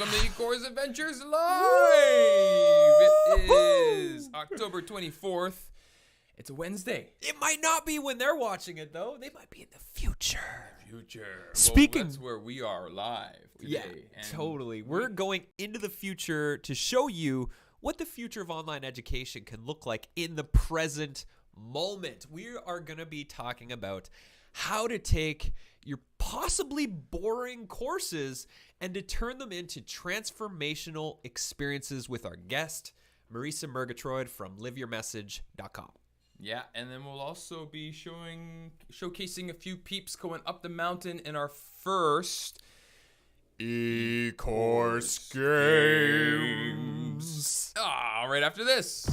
welcome to E-Course Adventures Live. It is October 24th. It's a Wednesday. It might not be when they're watching it, though. They might be in the future. Speaking, well, that's where we are live today. Yeah, totally. We're going into the future to show you what the future of online education can look like in the present moment. We are going to be talking about how to take your possibly boring courses and to turn them into transformational experiences with our guest, Marisa Murgatroyd from liveyourmessage.com. Yeah, and then we'll also be showcasing a few peeps going up the mountain in our first E-Course Games. Right after this.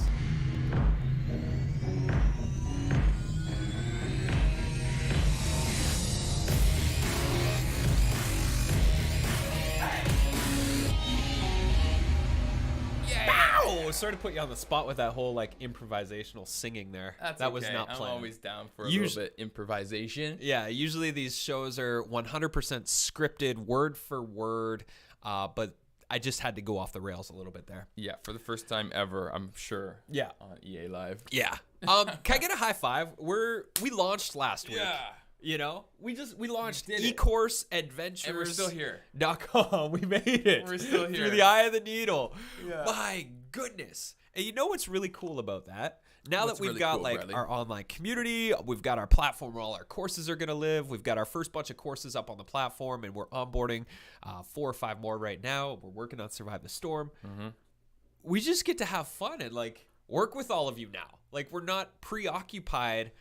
Sort of put you on the spot with that whole like improvisational singing there. That was not planned. I'm always down for a little bit improvisation. Yeah, usually these shows are 100% scripted, word for word, but I just had to go off the rails a little bit there. Yeah, for the first time ever, I'm sure. Yeah, on EA Live. Yeah. Can I get a high five? We launched last week. Yeah. You know, we launched E-Course Adventures. And we're still here. .com. We made it. We're still here. Through the eye of the needle. Yeah. My goodness. And you know what's really cool about that? Now that we've really got cool, like Bradley? our online community, we've got our platform where all our courses are going to live. We've got our first bunch of courses up on the platform, and we're onboarding 4 or 5 more right now. We're working on Survive the Storm. Mm-hmm. We just get to have fun and like work with all of you now. Like we're not preoccupied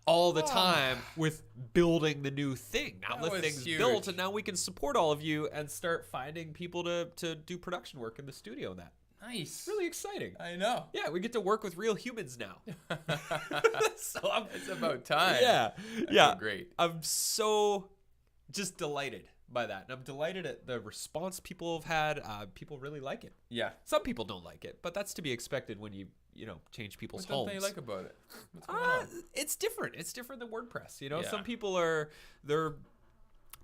all the time with building the new thing. Now the thing's built, and now we can support all of you and start finding people to do production work in the studio. That nice, really exciting. I know. Yeah, we get to work with real humans now. So it's about time. Yeah, Great. I'm so just delighted by that, and I'm delighted at the response people have had. People really like it. Yeah, some people don't like it, but that's to be expected when you change people's homes. What don't they like about it? What's going on? It's different. It's different than WordPress. You know, Yeah. some people they're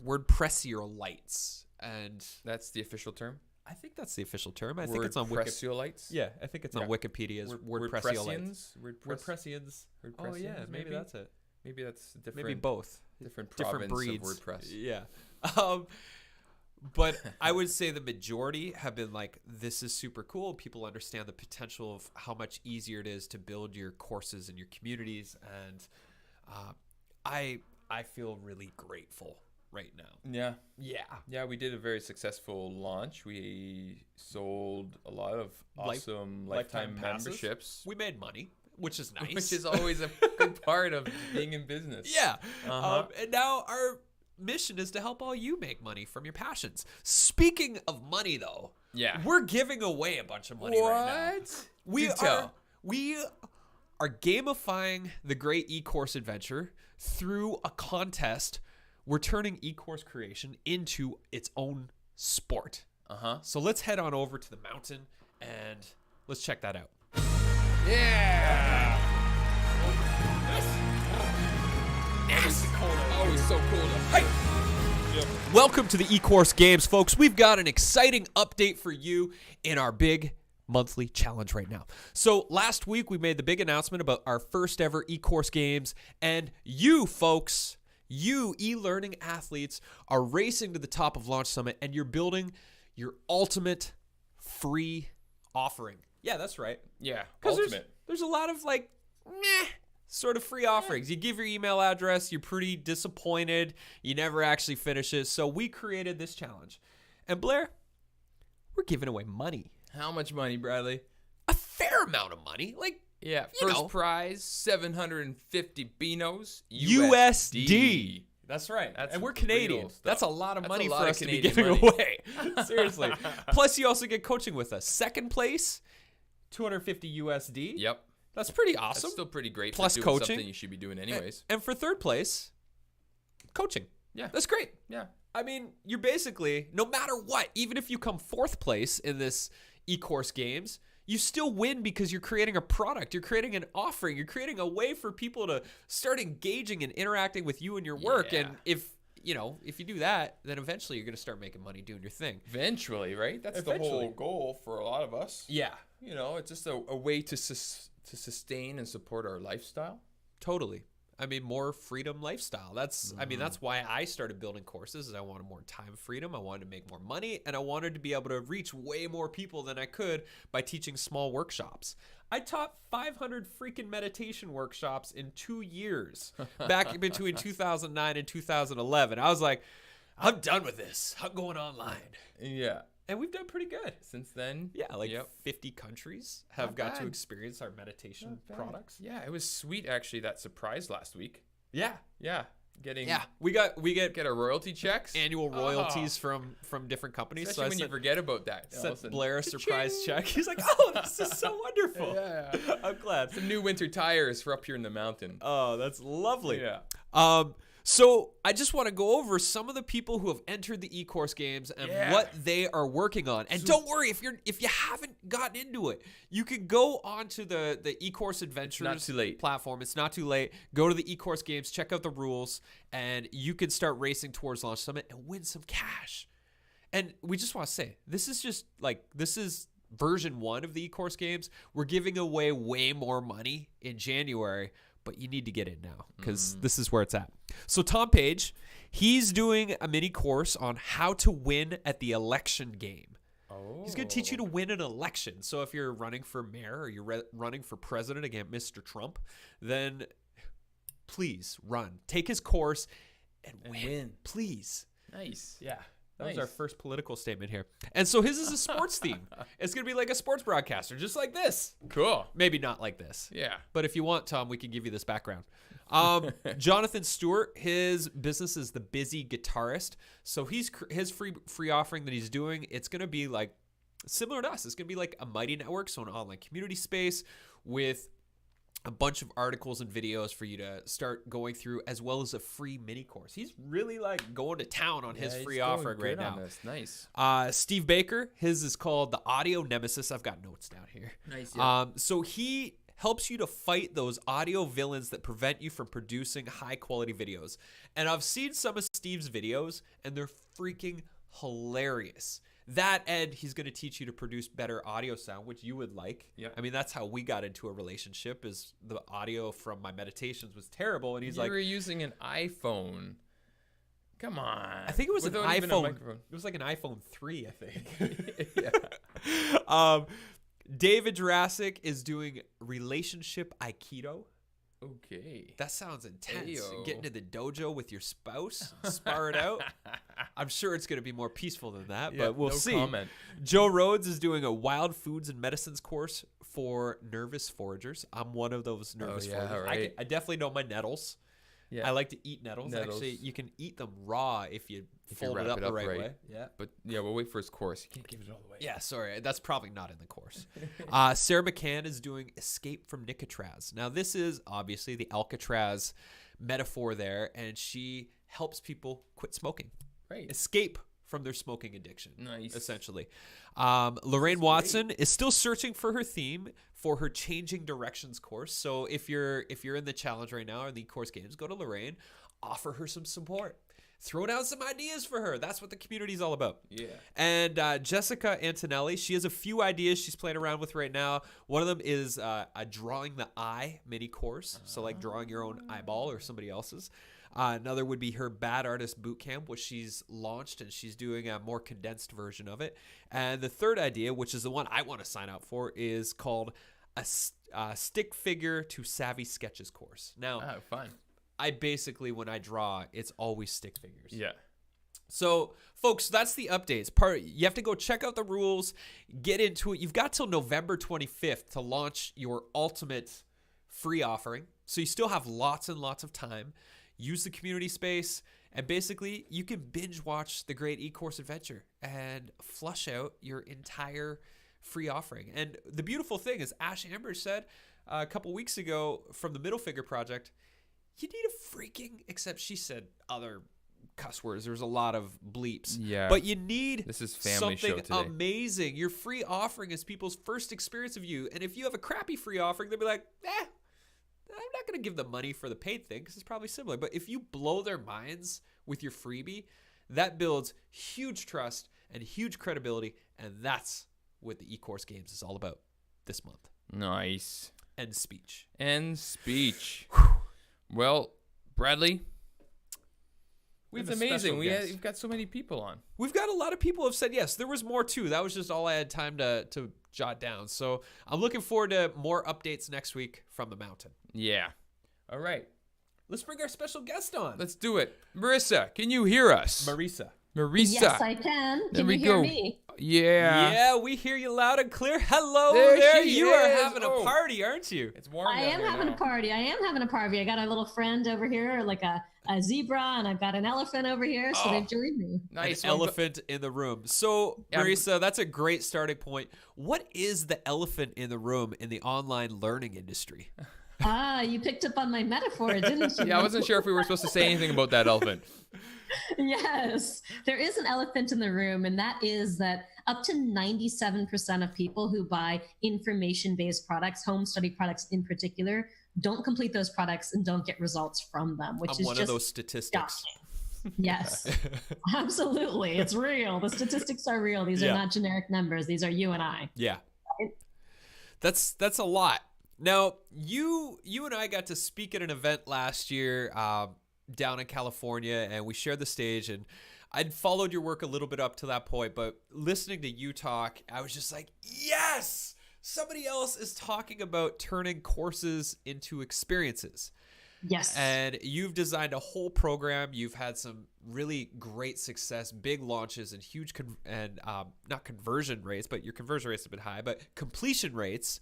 WordPressiolites, and That's the official term. I think that's the official term. I think it's on WordPressiolites. Yeah, I think it's on Wikipedia as WordPressiolites. WordPressians. Oh yeah, maybe that's it. Maybe that's different. Maybe both. Different breeds of WordPress. Yeah. But I would say the majority have been like, this is super cool. People understand the potential of how much easier it is to build your courses and your communities. And I feel really grateful right now. Yeah, we did a very successful launch. We sold a lot of awesome lifetime memberships. We made money, which is nice. Which is always a good part of being in business. Yeah. And now our mission is to help all you make money from your passions. Speaking of money, though, we're giving away a bunch of money right now. We are gamifying the great e-course adventure through a contest. We're turning e-course creation into its own sport. So let's head on over to the mountain and let's check that out. Yeah. Always so cool. Hey. Yep. Welcome to the E-Course Games, folks. We've got an exciting update for you in our big monthly challenge right now. So last week we made the big announcement about our first ever E-Course Games, and you folks, you e-learning athletes are racing to the top of Launch Summit, and you're building your ultimate free offering. Yeah, that's right. Yeah, ultimate. There's a lot of like, sort of free offerings. You give your email address, you're pretty disappointed, you never actually finish it. So we created this challenge. And Blair, we're giving away money. How much money, Bradley? A fair amount of money. Like, first prize, 750 Beanos USD. That's right. And we're Canadian. That's a lot of money for us to be giving away. Seriously. Plus, you also get coaching with us. Second place, 250 USD. Yep. That's pretty awesome. That's still pretty great. Plus for doing coaching. Something you should be doing anyways. And for third place, coaching. Yeah. That's great. Yeah. I mean, you're basically, no matter what, even if you come fourth place in this e-course games, you still win because you're creating a product. You're creating an offering. You're creating a way for people to start engaging and interacting with you and your work. Yeah. And if you know, if you do that, then eventually you're going to start making money doing your thing. Eventually, right? That's the whole goal for a lot of us. Yeah. You know, it's just a way to sustain and support our lifestyle. Totally. I mean, more freedom lifestyle. That's, I mean, that's why I started building courses, is I wanted more time freedom. I wanted to make more money, and I wanted to be able to reach way more people than I could by teaching small workshops. I taught 500 freaking meditation workshops in 2 years back between 2009 and 2011. I was like, I'm done with this. I'm going online. Yeah. And we've done pretty good. Since then. Yeah, like 50 countries have got to experience our meditation products. Yeah, it was sweet, actually, that surprise last week. Yeah. Yeah. Getting we get our royalty checks, annual royalties from different companies. Especially when you forget about that. Sent Blair a surprise check. He's like, "Oh, this is so wonderful." Yeah, I'm glad. Some new winter tires for up here in the mountain. Oh, that's lovely. Yeah. So I just want to go over some of the people who have entered the e-course games and what they are working on. And don't worry, if you haven't gotten into it, you can go onto the e-course adventures platform. It's not too late. Go to the e-course games, check out the rules, and you can start racing towards Launch Summit and win some cash. And we just want to say, this is version 1 of the e-course games. We're giving away way more money in January, but you need to get in now because this is where it's at. So Tom Page, he's doing a mini course on how to win at the election game. Oh. He's going to teach you to win an election. So if you're running for mayor or you're running for president against Mr. Trump, then please run. Take his course and win. Please. Nice. Yeah. That was our first political statement here. And so his is a sports theme. It's going to be like a sports broadcaster, just like this. Cool. Maybe not like this. Yeah. But if you want, Tom, we can give you this background. Jonathan Stewart, his business is The Busy Guitarist. So his free offering that he's doing, it's going to be like similar to us. It's going to be like a Mighty Network, so an online community space with a bunch of articles and videos for you to start going through, as well as a free mini course. He's really like going to town on his free offering right now. Nice. Steve Baker, his is called the Audio Nemesis. I've got notes down here. Nice. Yeah. So he helps you to fight those audio villains that prevent you from producing high quality videos. And I've seen some of Steve's videos, and they're freaking hilarious. That, and he's going to teach you to produce better audio sound, which you would like. Yeah. I mean, that's how we got into a relationship, is the audio from my meditations was terrible. And he's like, you were using an iPhone. Come on. I think it was an iPhone. It was like an iPhone 3, I think. Yeah. David Jurassic is doing relationship Aikido. Okay. That sounds intense. Get into the dojo with your spouse, spar it out. I'm sure it's going to be more peaceful than that, but we'll see. Comment. Joe Rhodes is doing a wild foods and medicines course for nervous foragers. I'm one of those nervous foragers. Right. I definitely know my nettles. Yeah. I like to eat nettles. Actually, you can eat them raw if you fold it up the right way. Yeah. But we'll wait for his course. You can't give it all the way. Yeah, sorry. That's probably not in the course. Sarah McCann is doing Escape from Nicotraz. Now, this is obviously the Alcatraz metaphor there, and she helps people quit smoking. Right. Escape from their smoking addiction. Nice. Essentially. Lorraine Watson is still searching for her theme for her Changing Directions course. So if you're in the challenge right now or the course games, go to Lorraine, offer her some support. Throw down some ideas for her. That's what the community is all about. Yeah. And Jessica Antonelli, she has a few ideas she's playing around with right now. One of them is a Drawing the Eye mini course. So like drawing your own eyeball or somebody else's. Another would be her Bad Artist Bootcamp, which she's launched, and she's doing a more condensed version of it. And the third idea, which is the one I want to sign up for, is called a Stick Figure to Savvy Sketches course. Now, fun. I basically, when I draw, it's always stick figures. Yeah. So, folks, that's the updates. You have to go check out the rules, get into it. You've got till November 25th to launch your ultimate free offering. So you still have lots and lots of time. Use the community space, and basically you can binge watch the Great E-Course Adventure and flush out your entire free offering. And the beautiful thing is, Ash Amber said a couple weeks ago from the Middle Figure Project, you need a freaking, except she said other cuss words. There's a lot of bleeps. Yeah. But you need this is family something show today. Amazing. Your free offering is people's first experience of you. And if you have a crappy free offering, they'll be like, I'm not going to give them money for the paid thing because it's probably similar. But if you blow their minds with your freebie, that builds huge trust and huge credibility. And that's what the eCourse Games is all about this month. Nice. End speech. End speech. Well, Bradley, it's amazing. We've got so many people on. We've got a lot of people have said yes. There was more too. That was just all I had time to jot down. So I'm looking forward to more updates next week from the mountain. Yeah. All right. Let's bring our special guest on. Let's do it. Marisa, can you hear us? Marisa. Yes, I can. Can you hear me? Yeah. Yeah, we hear you loud and clear. Hello there. You are having a party, aren't you? It's warm. I am having a party. I got a little friend over here, like a zebra, and I've got an elephant over here, so they've joined me. Nice. An elephant in the room. So, Marisa, that's a great starting point. What is the elephant in the room in the online learning industry? You picked up on my metaphor, didn't you? Yeah, I wasn't sure if we were supposed to say anything about that elephant. Yes, there is an elephant in the room, and that is that up to 97% of people who buy information-based products, home study products in particular, don't complete those products and don't get results from them, which is one just of those statistics. Yes, absolutely. It's real. The statistics are real. These are not generic numbers. These are you and I. Yeah. That's a lot. Now, you and I got to speak at an event last year down in California, and we shared the stage, and I'd followed your work a little bit up to that point, but listening to you talk, I was just like, yes, somebody else is talking about turning courses into experiences. Yes. And you've designed a whole program. You've had some really great success, big launches, and huge not conversion rates, but your conversion rates have been high, but completion rates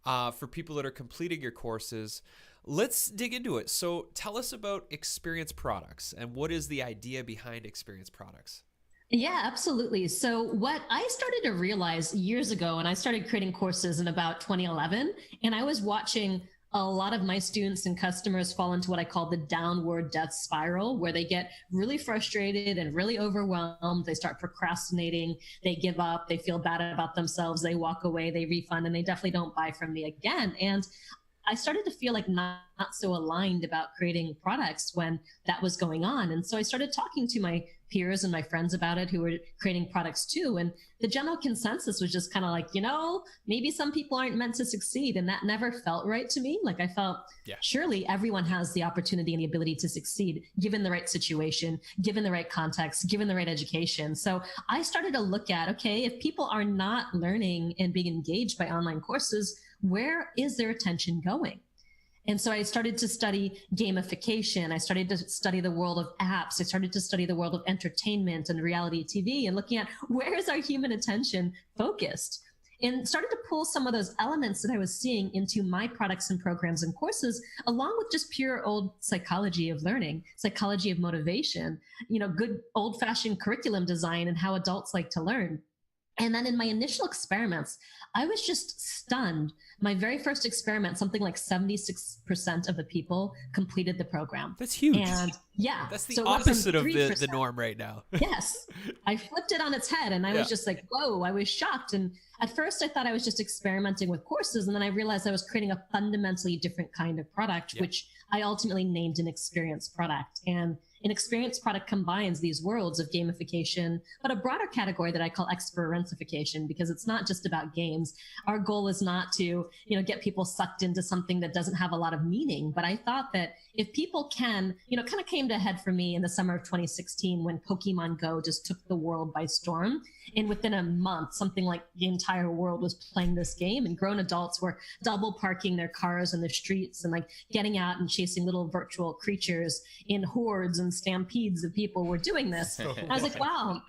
for people that are completing your courses. Let's dig into it. So tell us about Experience Products and what is the idea behind Experience Products? Yeah, absolutely. So what I started to realize years ago, and I started creating courses in about 2011, and I was watching a lot of my students and customers fall into what I call the downward death spiral, where they get really frustrated and really overwhelmed. They start procrastinating, they give up, they feel bad about themselves, they walk away, they refund, and they definitely don't buy from me again. And I started to feel like not so aligned about creating products when that was going on. And so I started talking to my peers and my friends about it who were creating products too. And the general consensus was just kind of like, maybe some people aren't meant to succeed. And that never felt right to me. Like I felt, surely everyone has the opportunity and the ability to succeed given the right situation, given the right context, given the right education. So I started to look at, okay, if people are not learning and being engaged by online courses, where is their attention going? And so I started to study gamification. I started to study the world of apps. I started to study the world of entertainment and reality TV and looking at where is our human attention focused, and started to pull some of those elements that I was seeing into my products and programs and courses, along with just pure old psychology of learning, psychology of motivation, good old fashioned curriculum design and how adults like to learn. And then in my initial experiments, I was just stunned. My very first experiment, something like 76% of the people completed the program. That's huge. And that's the opposite of the norm right now. Yes. I flipped it on its head and I was just like, whoa, I was shocked. And at first I thought I was just experimenting with courses. And then I realized I was creating a fundamentally different kind of product, which I ultimately named an experience product. And an experience product combines these worlds of gamification, but a broader category that I call experiencification, because it's not just about games. Our goal is not to, get people sucked into something that doesn't have a lot of meaning. But I thought that if people can, kind of came to a head for me in the summer of 2016 when Pokemon Go just took the world by storm. And within a month, something like the entire world was playing this game, and grown adults were double parking their cars in the streets and like getting out and chasing little virtual creatures in hordes and stampedes of people were doing this. And I was like, wow,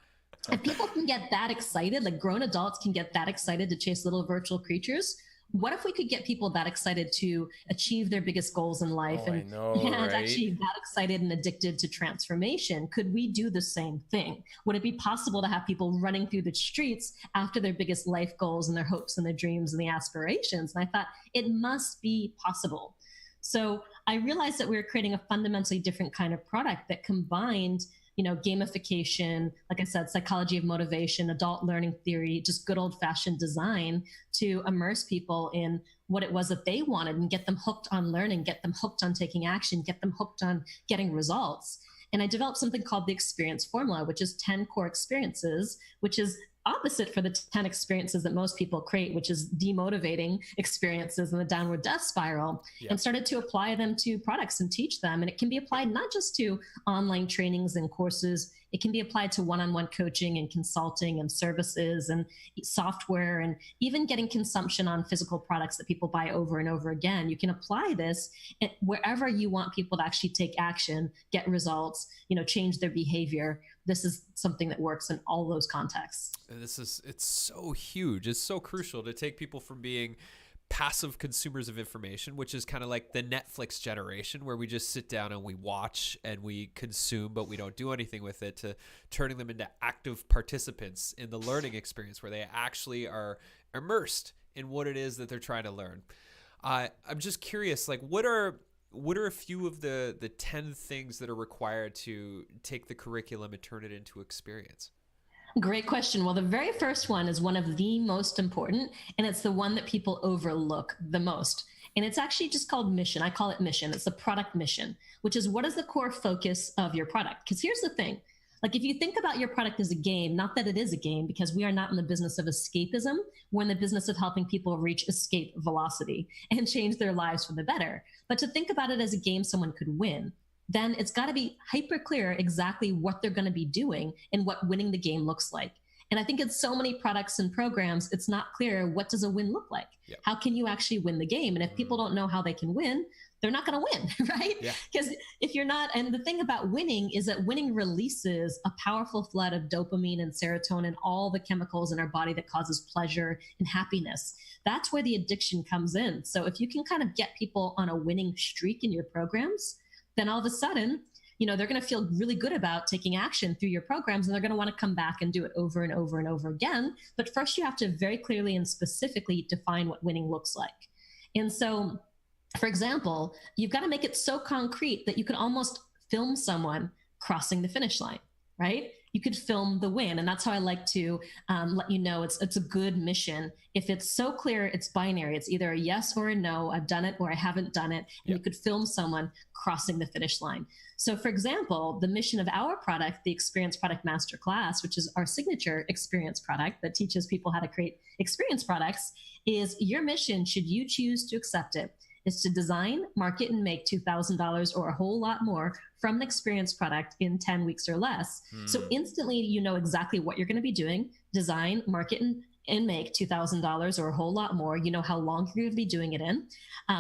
if people can get that excited, like grown adults can get that excited to chase little virtual creatures, what if we could get people that excited to achieve their biggest goals in life and actually that excited and addicted to transformation? Could we do the same thing? Would it be possible to have people running through the streets after their biggest life goals and their hopes and their dreams and the aspirations? And I thought it must be possible. So I realized that we were creating a fundamentally different kind of product that combined gamification, like I said, psychology of motivation, adult learning theory, just good old fashioned design to immerse people in what it was that they wanted and get them hooked on learning, get them hooked on taking action, get them hooked on getting results. And I developed something called the experience formula, which is 10 core experiences, which is opposite for the 10 experiences that most people create, which is demotivating experiences and the downward death spiral, and started to apply them to products and teach them. And it can be applied not just to online trainings and courses, it can be applied to one-on-one coaching and consulting and services and software, and even getting consumption on physical products that people buy over and over again. You can apply this wherever you want people to actually take action, get results, change their behavior. This is something that works in all those contexts. It's so huge. It's so crucial to take people from being passive consumers of information, which is kind of like the Netflix generation where we just sit down and we watch and we consume, but we don't do anything with it, to turning them into active participants in the learning experience where they actually are immersed in what it is that they're trying to learn. I'm just curious, like what are a few of the 10 things that are required to take the curriculum and turn it into experience? Great question. Well, the very first one is one of the most important, and it's the one that people overlook the most. And it's actually just called mission. I call it mission. It's the product mission, which is what is the core focus of your product? Because here's the thing. Like if you think about your product as a game, not that it is a game, because we are not in the business of escapism. We're in the business of helping people reach escape velocity and change their lives for the better. But to think about it as a game someone could win, then it's got to be hyper clear exactly what they're going to be doing and what winning the game looks like. And I think in so many products and programs, it's not clear, what does a win look like? Yep. How can you actually win the game? And if people don't know how they can win, they're not going to win, right? Because if you're not, and the thing about winning is that winning releases a powerful flood of dopamine and serotonin, all the chemicals in our body that causes pleasure and happiness. That's where the addiction comes in. So if you can kind of get people on a winning streak in your programs, then all of a sudden, they're going to feel really good about taking action through your programs, and they're going to want to come back and do it over and over and over again. But first, you have to very clearly and specifically define what winning looks like. And so, for example, you've got to make it so concrete that you can almost film someone crossing the finish line, right? You could film the win. And that's how I like to let you know it's a good mission. If it's so clear, it's binary. It's either a yes or a no. I've done it or I haven't done it. And you could film someone crossing the finish line. So for example, the mission of our product, the Experience Product Masterclass, which is our signature experience product that teaches people how to create experience products, is your mission, should you choose to accept it, is to design, market, and make $2,000 or a whole lot more from the experience product in 10 weeks or less. So instantly, you know exactly what you're going to be doing, design, market, and make $2,000 or a whole lot more. You know how long you're going to be doing it in,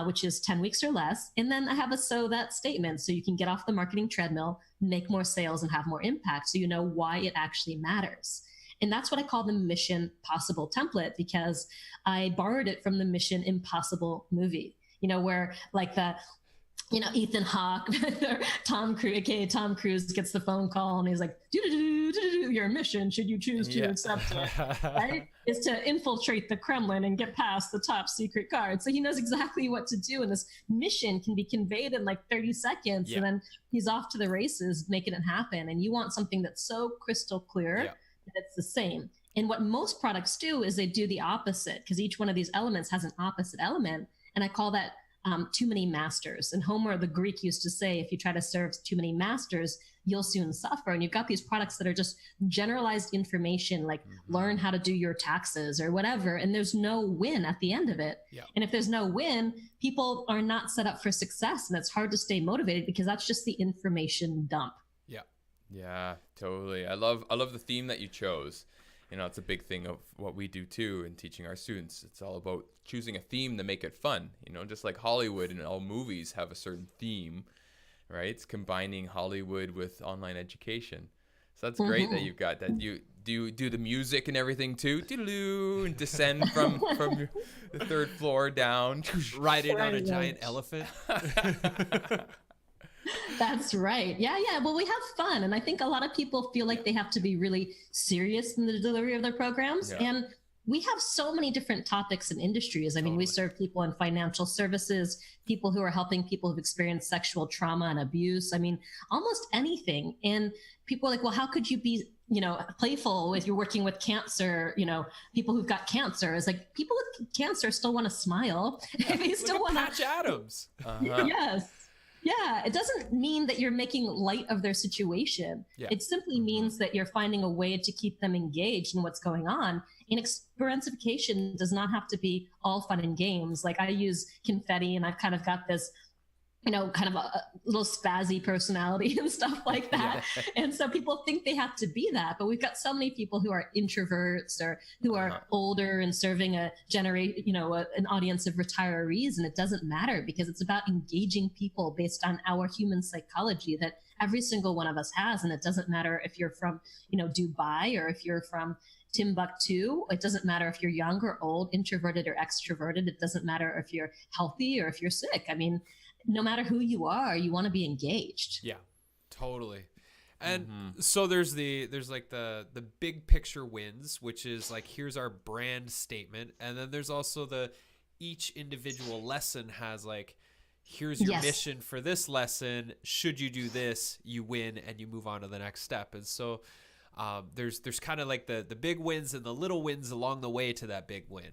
which is 10 weeks or less. And then I have a so that statement so you can get off the marketing treadmill, make more sales, and have more impact. So you know why it actually matters. And that's what I call the Mission Possible template, because I borrowed it from the Mission Impossible movie. Where like the, Ethan Hawke, Tom Cruise gets the phone call and he's like, your mission, should you choose to accept it, right? Is to infiltrate the Kremlin and get past the top secret guard. So he knows exactly what to do. And this mission can be conveyed in like 30 seconds. And then he's off to the races, making it happen. And you want something that's so crystal clear that it's the same. And what most products do is they do the opposite, because each one of these elements has an opposite element. And I call that too many masters. And Homer, the Greek, used to say, if you try to serve too many masters, you'll soon suffer. And you've got these products that are just generalized information, like learn how to do your taxes or whatever. And there's no win at the end of it. And if there's no win, people are not set up for success. And it's hard to stay motivated because that's just the information dump. Yeah, totally. I love the theme that you chose. It's a big thing of what we do too in teaching our students. It's all about choosing a theme to make it fun. Just like Hollywood and all movies have a certain theme, right? It's combining Hollywood with online education. So that's great that you've got that. You do the music and everything too, and descend from the third floor down, ride in on a giant elephant. That's right. Yeah. Well, we have fun. And I think a lot of people feel like they have to be really serious in the delivery of their programs. And we have so many different topics and industries. I mean, we serve people in financial services, people who are helping people who've experienced sexual trauma and abuse. I mean, almost anything. And people are like, well, how could you be playful if you're working with cancer, people who've got cancer. It's like people with cancer still want to smile. They still want to. Patch Adams. Yes. Yeah. It doesn't mean that you're making light of their situation. Yeah. It simply means that you're finding a way to keep them engaged in what's going on. And experientification does not have to be all fun and games. Like I use confetti, and I've kind of got this kind of a little spazzy personality and stuff like that. Yeah. And so people think they have to be that, but we've got so many people who are introverts or who are older and serving an audience of retirees. And it doesn't matter, because it's about engaging people based on our human psychology that every single one of us has. And it doesn't matter if you're from, Dubai, or if you're from Timbuktu. It doesn't matter if you're young or old, introverted or extroverted. It doesn't matter if you're healthy or if you're sick. I mean, no matter who you are, you want to be engaged. Yeah, totally. And so there's like the big picture wins, which is like, here's our brand statement. And then there's also each individual lesson has like, here's your mission for this lesson. Should you do this, you win and you move on to the next step. And so there's kind of like the big wins and the little wins along the way to that big win.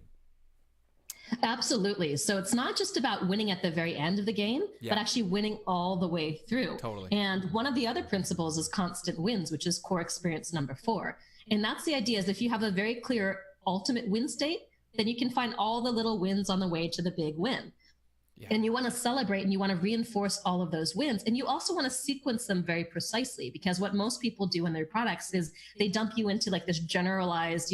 Absolutely. So it's not just about winning at the very end of the game, but actually winning all the way through. Totally. And one of the other principles is constant wins, which is core experience number 4. And that's the idea, is if you have a very clear ultimate win state, then you can find all the little wins on the way to the big win. Yeah. And you want to celebrate and you want to reinforce all of those wins. And you also want to sequence them very precisely, because what most people do in their products is they dump you into like this generalized,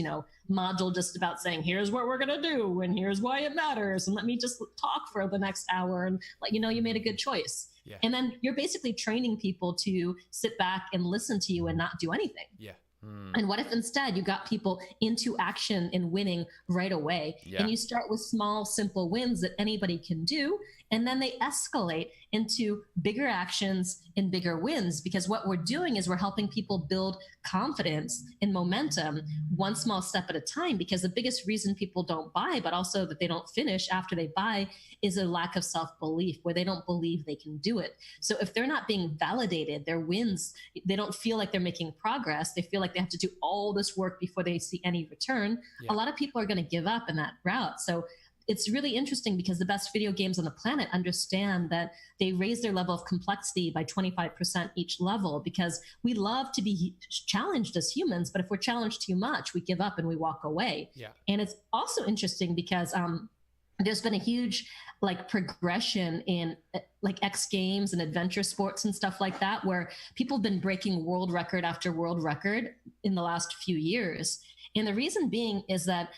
module just about saying, here's what we're going to do and here's why it matters. And let me just talk for the next hour and let you know you made a good choice. Yeah. And then you're basically training people to sit back and listen to you and not do anything. Yeah. And what if instead you got people into action and winning right away? And you start with small, simple wins that anybody can do. And then they escalate into bigger actions and bigger wins, because what we're doing is we're helping people build confidence and momentum one small step at a time. Because the biggest reason people don't buy, but also that they don't finish after they buy, is a lack of self-belief, where they don't believe they can do it. So if they're not being validated, their wins, they don't feel like they're making progress. They feel like they have to do all this work before they see any return. A lot of people are going to give up in that route. So it's really interesting, because the best video games on the planet understand that they raise their level of complexity by 25% each level, because we love to be challenged as humans. But if we're challenged too much, we give up and we walk away. And it's also interesting because there's been a huge progression in X Games and adventure sports and stuff like that, where people have been breaking world record after world record in the last few years. And the reason being is that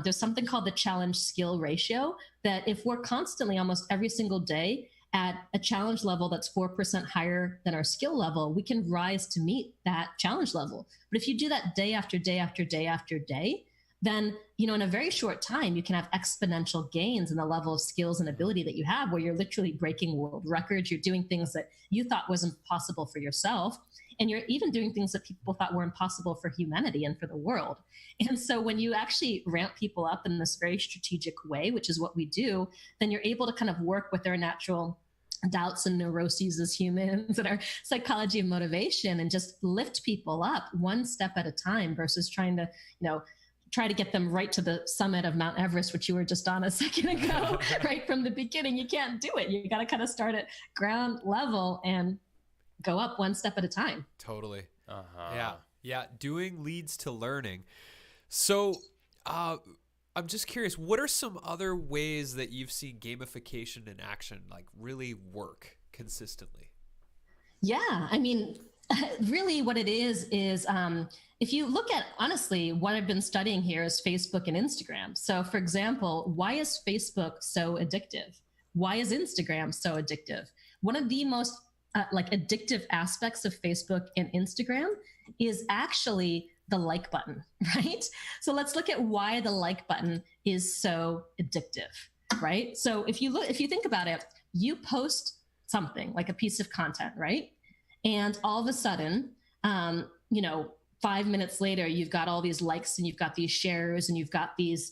there's something called the challenge skill ratio, that if we're constantly, almost every single day, at a challenge level that's 4% higher than our skill level, we can rise to meet that challenge level. But if you do that day after day after day after day, then, in a very short time, you can have exponential gains in the level of skills and ability that you have, where you're literally breaking world records. You're doing things that you thought wasn't possible for yourself. And you're even doing things that people thought were impossible for humanity and for the world. And so when you actually ramp people up in this very strategic way, which is what we do, then you're able to kind of work with their natural doubts and neuroses as humans and our psychology of motivation, and just lift people up one step at a time, versus trying to, try to get them right to the summit of Mount Everest, which you were just on a second ago, right from the beginning. You can't do it. You got to kind of start at ground level and go up one step at a time. Totally. Yeah. Doing leads to learning. So I'm just curious, what are some other ways that you've seen gamification in action really work consistently? Yeah. I mean, really what it is if you look at, honestly, what I've been studying here is Facebook and Instagram. So for example, why is Facebook so addictive? Why is Instagram so addictive? One of the most addictive aspects of Facebook and Instagram is actually the like button, right? So let's look at why the like button is so addictive, right? So if you think about it, you post something like a piece of content, right? And all of a sudden, 5 minutes later, you've got all these likes and you've got these shares and you've got these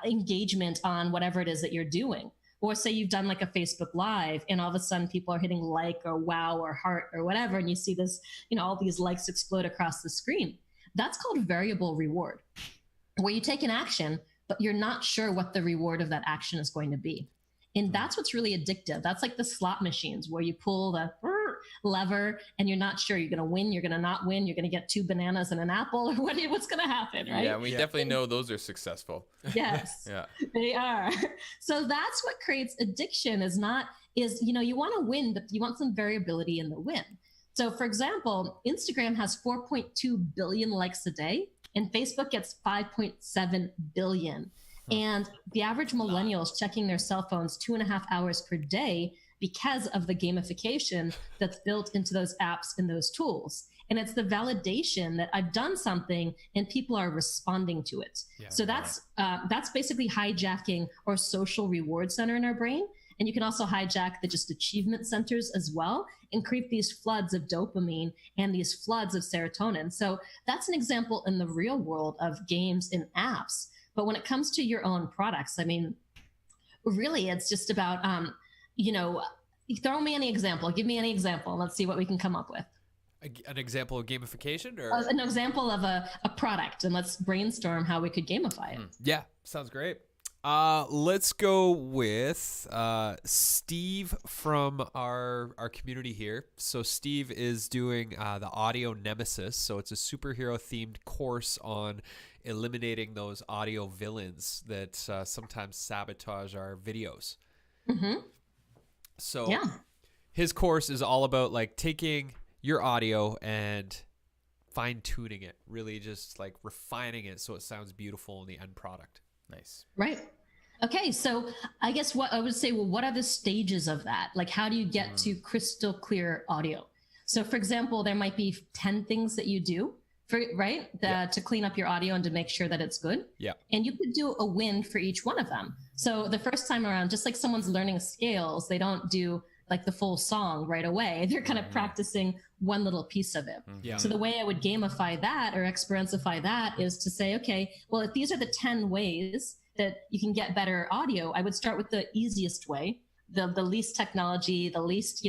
engagement on whatever it is that you're doing. Or say you've done a Facebook Live and all of a sudden people are hitting like or wow or heart or whatever, and you see this, all these likes explode across the screen. That's called variable reward, where you take an action, but you're not sure what the reward of that action is going to be. And that's what's really addictive. That's like the slot machines where you pull the lever and you're not sure you're going to win, you're going to not win, you're going to get 2 bananas and an apple, or what's going to happen, right? Yeah, we definitely know those are successful. Yes, Yeah, they are. So that's what creates addiction is you want to win, but you want some variability in the win. So for example, Instagram has 4.2 billion likes a day and Facebook gets 5.7 billion. And the average millennial is checking their cell phones 2.5 hours per day because of the gamification that's built into those apps and those tools. And it's the validation that I've done something and people are responding to it. Yeah, so that's basically hijacking our social reward center in our brain. And you can also hijack the just achievement centers as well and create these floods of dopamine and these floods of serotonin. So that's an example in the real world of games and apps. But when it comes to your own products, I mean, really, it's just about, throw me any example. Give me any example. Let's see what we can come up with. An example of gamification? Or an example of a product, and let's brainstorm how we could gamify it. Yeah, sounds great. Let's go with Steve from our community here. So Steve is doing the Audio Nemesis. So it's a superhero-themed course on eliminating those audio villains that sometimes sabotage our videos. Mm-hmm. So his course is all about like taking your audio and fine-tuning it, really just like refining it so it sounds beautiful in the end product. Nice. Right. Okay. So I guess what I would say, well, what are the stages of that? Like, how do you get to crystal clear audio? So for example, there might be 10 things that you do to clean up your audio and to make sure that it's good. Yeah. And you could do a win for each one of them. So the first time around, just like someone's learning scales, they don't do like the full song right away. They're kind of practicing one little piece of it. Yeah. So the way I would gamify that or experientify that is to say, okay, well, if these are the 10 ways that you can get better audio, I would start with the easiest way, the least technology, the least,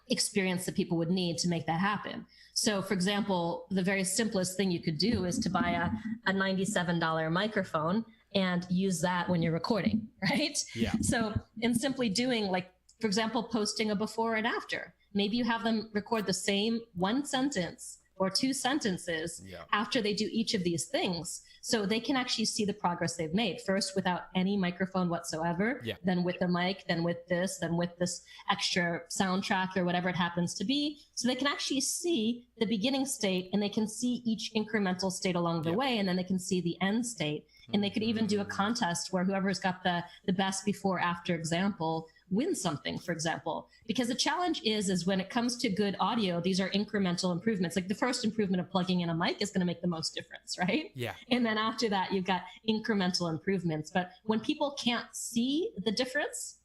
experience that people would need to make that happen. So for example, the very simplest thing you could do is to buy a $97 microphone and use that when you're recording, right? Yeah. So in simply doing, like, for example, posting a before and after, maybe you have them record the same one sentence or 2 sentences after they do each of these things. So they can actually see the progress they've made, first without any microphone whatsoever, then with the mic, then with this extra soundtrack or whatever it happens to be. So they can actually see the beginning state and they can see each incremental state along the way, and then they can see the end state. And they could even do a contest where whoever's got the best before after example wins something, for example. Because the challenge is when it comes to good audio, these are incremental improvements. Like the first improvement of plugging in a mic is going to make the most difference, right? Yeah. And then after that, you've got incremental improvements. But when people can't see the difference,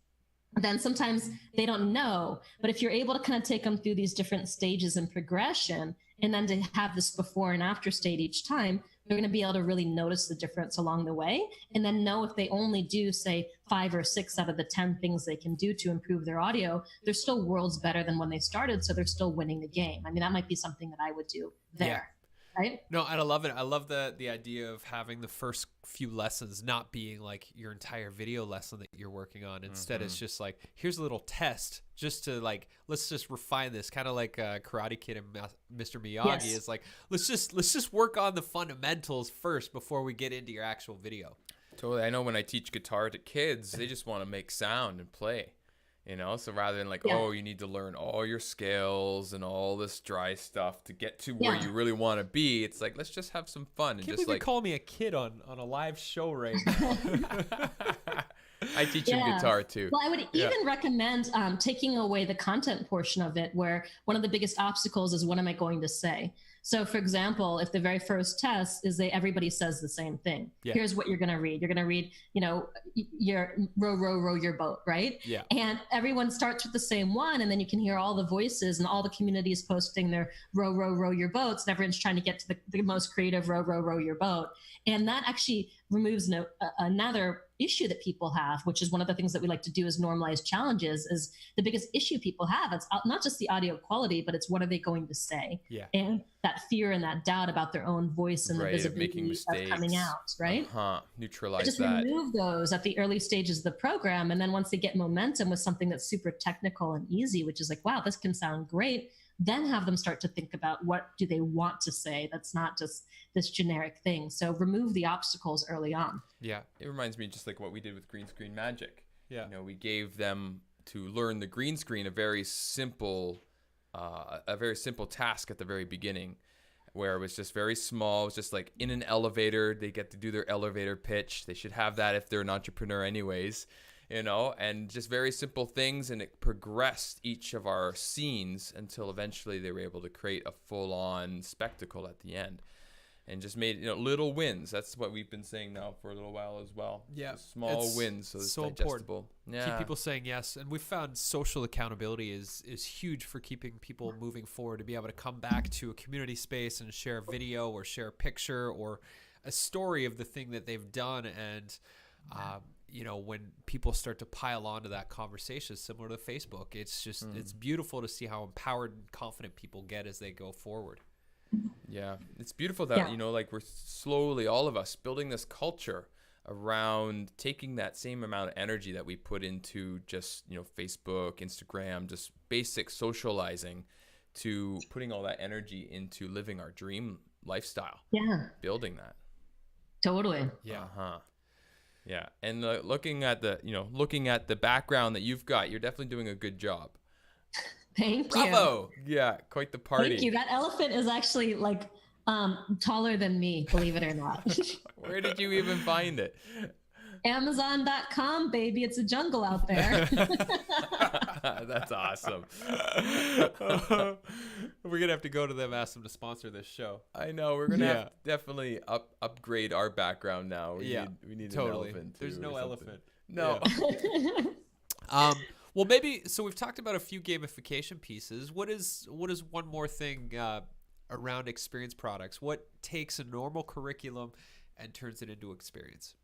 then sometimes they don't know. But if you're able to kind of take them through these different stages and progression, and then to have this before and after state each time, they're going to be able to really notice the difference along the way, and then know if they only do, say, 5 or 6 out of the 10 things they can do to improve their audio, they're still worlds better than when they started, so they're still winning the game. I mean, that might be something that I would do there. Right? No, and I love it. I love the idea of having the first few lessons not being like your entire video lesson that you're working on. Instead, it's just like, here's a little test just to like, let's just refine this, kind of like Karate Kid and Mr. Miyagi is like, let's just work on the fundamentals first before we get into your actual video. Totally. I know when I teach guitar to kids, they just want to make sound and play. So rather than like, oh, you need to learn all your scales and all this dry stuff to get to where you really want to be, it's like, let's just have some fun. And Can't just believe you call me a kid on a live show right now. I teach him guitar too. Well, I would even recommend taking away the content portion of it, where one of the biggest obstacles is, what am I going to say? So for example, if the very first test is that everybody says the same thing, here's what you're going to read. You're going to read, your row your boat, right? Yeah. And everyone starts with the same one, and then you can hear all the voices and all the communities posting their row your boats, and everyone's trying to get to the most creative row your boat. And that actually removes another issue that people have, which is one of the things that we like to do is normalize challenges. Is the biggest issue people have. It's not just the audio quality, but it's what are they going to say? Yeah. And that fear and that doubt about their own voice and the Right, of making visibility of coming mistakes. out, right? Neutralize Just that. remove those at the early stages of the program. And then once they get momentum with something that's super technical and easy, which is like, wow, this can sound great, then have them start to think about what do they want to say that's not just this generic thing. So remove the obstacles early on. Yeah. It reminds me just like what we did with Green Screen Magic. Yeah. You know, we gave them to learn the green screen a very simple task at the very beginning, where it was just very small. It was just like in an elevator, they get to do their elevator pitch. They should have that if they're an entrepreneur anyways, you know, and just very simple things. And it progressed each of our scenes until eventually they were able to create a full-on spectacle at the end. And just made, you know, little wins. That's what we've been saying now for a little while as well. Yeah. Just small wins, so it's digestible. Important. Keep people saying yes. And we've found social accountability is huge for keeping people moving forward, to be able to come back to a community space and share a video or share a picture or a story of the thing that they've done. And, you know, when people start to pile onto that conversation, similar to Facebook, it's just, it's beautiful to see how empowered and confident people get as they go forward. Yeah, it's beautiful that, you know, like we're slowly, all of us, building this culture around taking that same amount of energy that we put into just, you know, Facebook, Instagram, just basic socializing, to putting all that energy into living our dream lifestyle. Yeah. Building that. Totally. Yeah. Yeah. And looking at the background that you've got, you're definitely doing a good job. Thank you. Bravo. Yeah, quite the party. Thank you. That elephant is actually like taller than me, believe it or not. Where did you even find it? Amazon.com, baby. It's a jungle out there. That's awesome. We're going to have to go to them, ask them to sponsor this show. I know. We're going to have to definitely upgrade our background now. We need totally. An elephant. There's no elephant. No. Yeah. Well, maybe, so we've talked about a few gamification pieces. What is one more thing around experience products? What takes a normal curriculum and turns it into experience?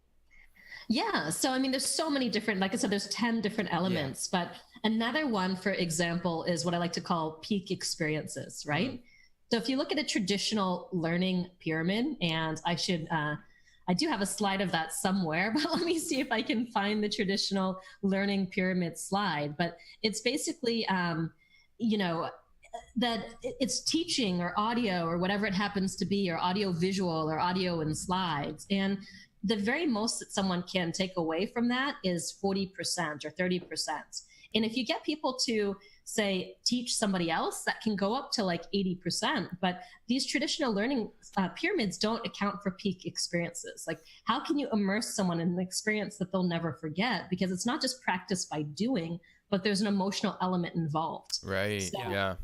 Yeah. So, I mean, there's so many different, like I said, there's 10 different elements, but another one, for example, is what I like to call peak experiences, right? Mm-hmm. So if you look at a traditional learning pyramid, and I do have a slide of that somewhere, but let me see if I can find the traditional learning pyramid slide. But it's basically, you know, that it's teaching or audio or whatever it happens to be, or audio visual or audio and slides. And the very most that someone can take away from that is 40% or 30%. And if you get people to say, teach somebody else, that can go up to like 80%. But these traditional learning pyramids don't account for peak experiences. Like, how can you immerse someone in an experience that they'll never forget? Because it's not just practice by doing, but there's an emotional element involved. Right. So, yeah.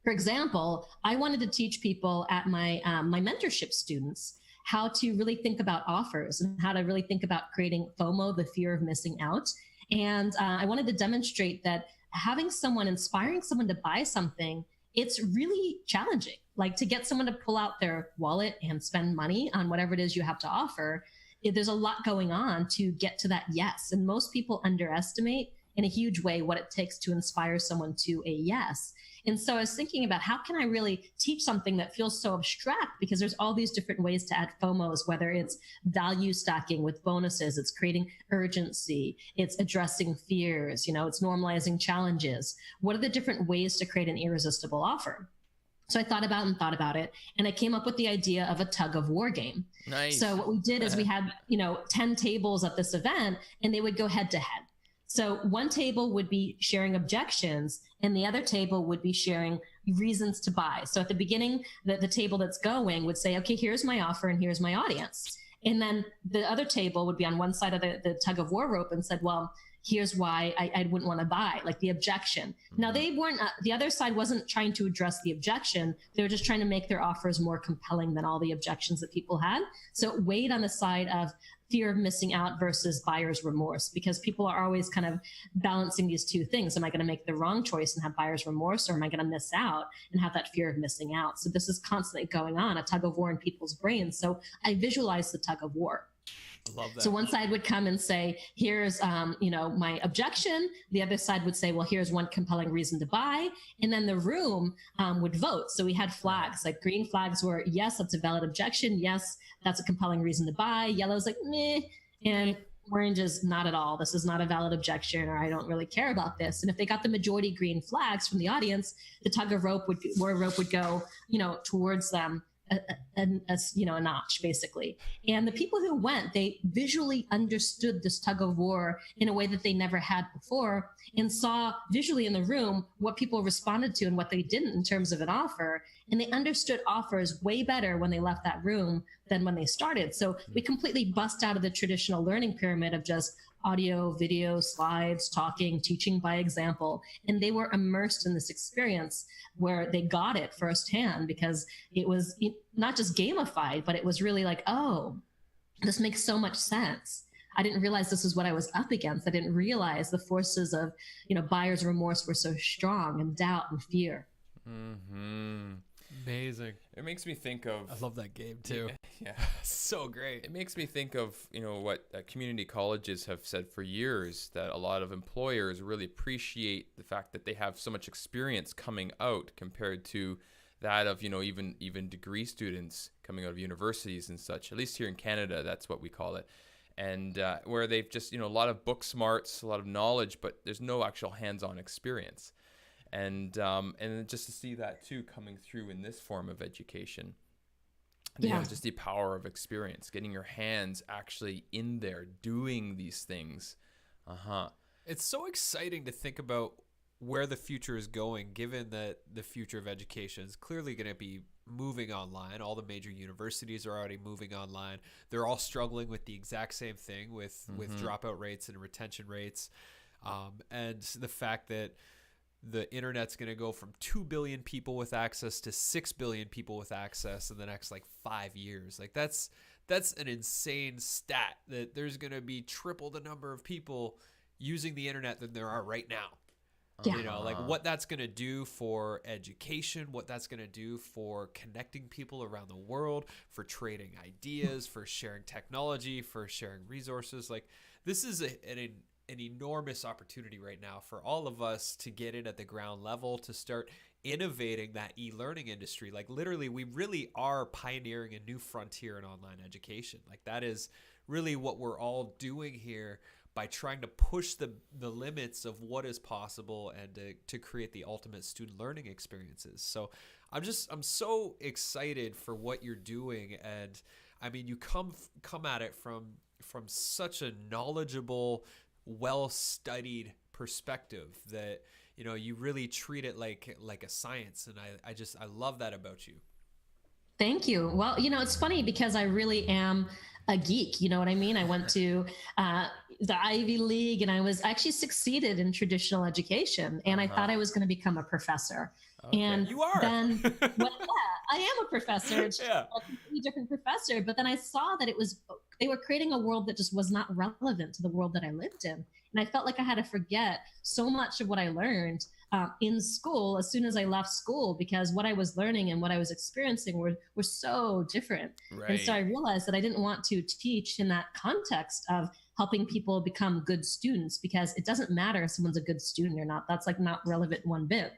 For example, I wanted to teach people at my mentorship students how to really think about offers and how to really think about creating FOMO, the fear of missing out. And I wanted to demonstrate that inspiring someone to buy something, it's really challenging. Like, to get someone to pull out their wallet and spend money on whatever it is you have to offer, there's a lot going on to get to that yes. And most people underestimate in a huge way what it takes to inspire someone to a yes. And so I was thinking about, how can I really teach something that feels so abstract? Because there's all these different ways to add FOMOs, whether it's value stacking with bonuses, it's creating urgency, it's addressing fears, you know, it's normalizing challenges. What are the different ways to create an irresistible offer? So I thought about it, and I came up with the idea of a tug of war game. Nice. So what we did is we had, 10 tables at this event, and they would go head to head. So one table would be sharing objections, and the other table would be sharing reasons to buy. So at the beginning, the table that's going would say, okay, here's my offer and here's my audience. And then the other table would be on one side of the tug of war rope and said, well, here's why I wouldn't want to buy, like the objection. Now, they weren't, the other side wasn't trying to address the objection. They were just trying to make their offers more compelling than all the objections that people had. So it weighed on the side of fear of missing out versus buyer's remorse, because people are always kind of balancing these two things. Am I going to make the wrong choice and have buyer's remorse, or am I going to miss out and have that fear of missing out? So this is constantly going on, a tug of war in people's brains. So I visualize the tug of war. Love that. So one side would come and say, here's, my objection. The other side would say, well, here's one compelling reason to buy. And then the room would vote. So we had flags, like green flags were, yes, that's a valid objection. Yes, that's a compelling reason to buy. Yellow's like, meh. And orange is not at all. This is not a valid objection, or I don't really care about this. And if they got the majority green flags from the audience, the tug of rope would go, towards them a notch, basically. And the people who went, they visually understood this tug of war in a way that they never had before, and saw visually in the room what people responded to and what they didn't in terms of an offer. And they understood offers way better when they left that room than when they started. So we completely bust out of the traditional learning pyramid of just audio, video, slides, talking, teaching by example. And they were immersed in this experience where they got it firsthand, because it was not just gamified, but it was really like, oh, this makes so much sense. I didn't realize this is what I was up against. I didn't realize the forces of, buyer's remorse were so strong, and doubt and fear. Mm-hmm. Amazing. It makes me think of... I love that game too. Yeah. So great. It makes me think of, what community colleges have said for years, that a lot of employers really appreciate the fact that they have so much experience coming out compared to that of, even degree students coming out of universities and such. At least here in Canada, that's what we call it. And where they've just, a lot of book smarts, a lot of knowledge, but there's no actual hands-on experience. And just to see that too coming through in this form of education, just the power of experience, getting your hands actually in there, doing these things. It's so exciting to think about where the future is going, given that the future of education is clearly going to be moving online. All the major universities are already moving online. They're all struggling with the exact same thing with dropout rates and retention rates, and the fact that the internet's going to go from 2 billion people with access to 6 billion people with access in the next 5 years. That's an insane stat, that there's going to be triple the number of people using the internet than there are right now. What that's going to do for education, what that's going to do for connecting people around the world, for trading ideas, for sharing technology, for sharing resources. This is an enormous opportunity right now for all of us to get in at the ground level, to start innovating that e-learning industry. Literally, we really are pioneering a new frontier in online education. That is really what we're all doing here, by trying to push the limits of what is possible and to create the ultimate student learning experiences. So I'm so excited for what you're doing. And I mean, you come at it from such a knowledgeable, well-studied perspective, that you really treat it like a science. And I love that about you. Thank you. Well, it's funny, because I really am a geek. You know what I mean? I went to the Ivy League, and I actually succeeded in traditional education, and I thought I was going to become a professor. Okay. And you are. Then, I am a professor, Yeah. a completely different professor. But then I saw that they were creating a world that just was not relevant to the world that I lived in. And I felt like I had to forget so much of what I learned in school as soon as I left school, because what I was learning and what I was experiencing were so different. Right. And so I realized that I didn't want to teach in that context of helping people become good students, because it doesn't matter if someone's a good student or not. That's not relevant one bit.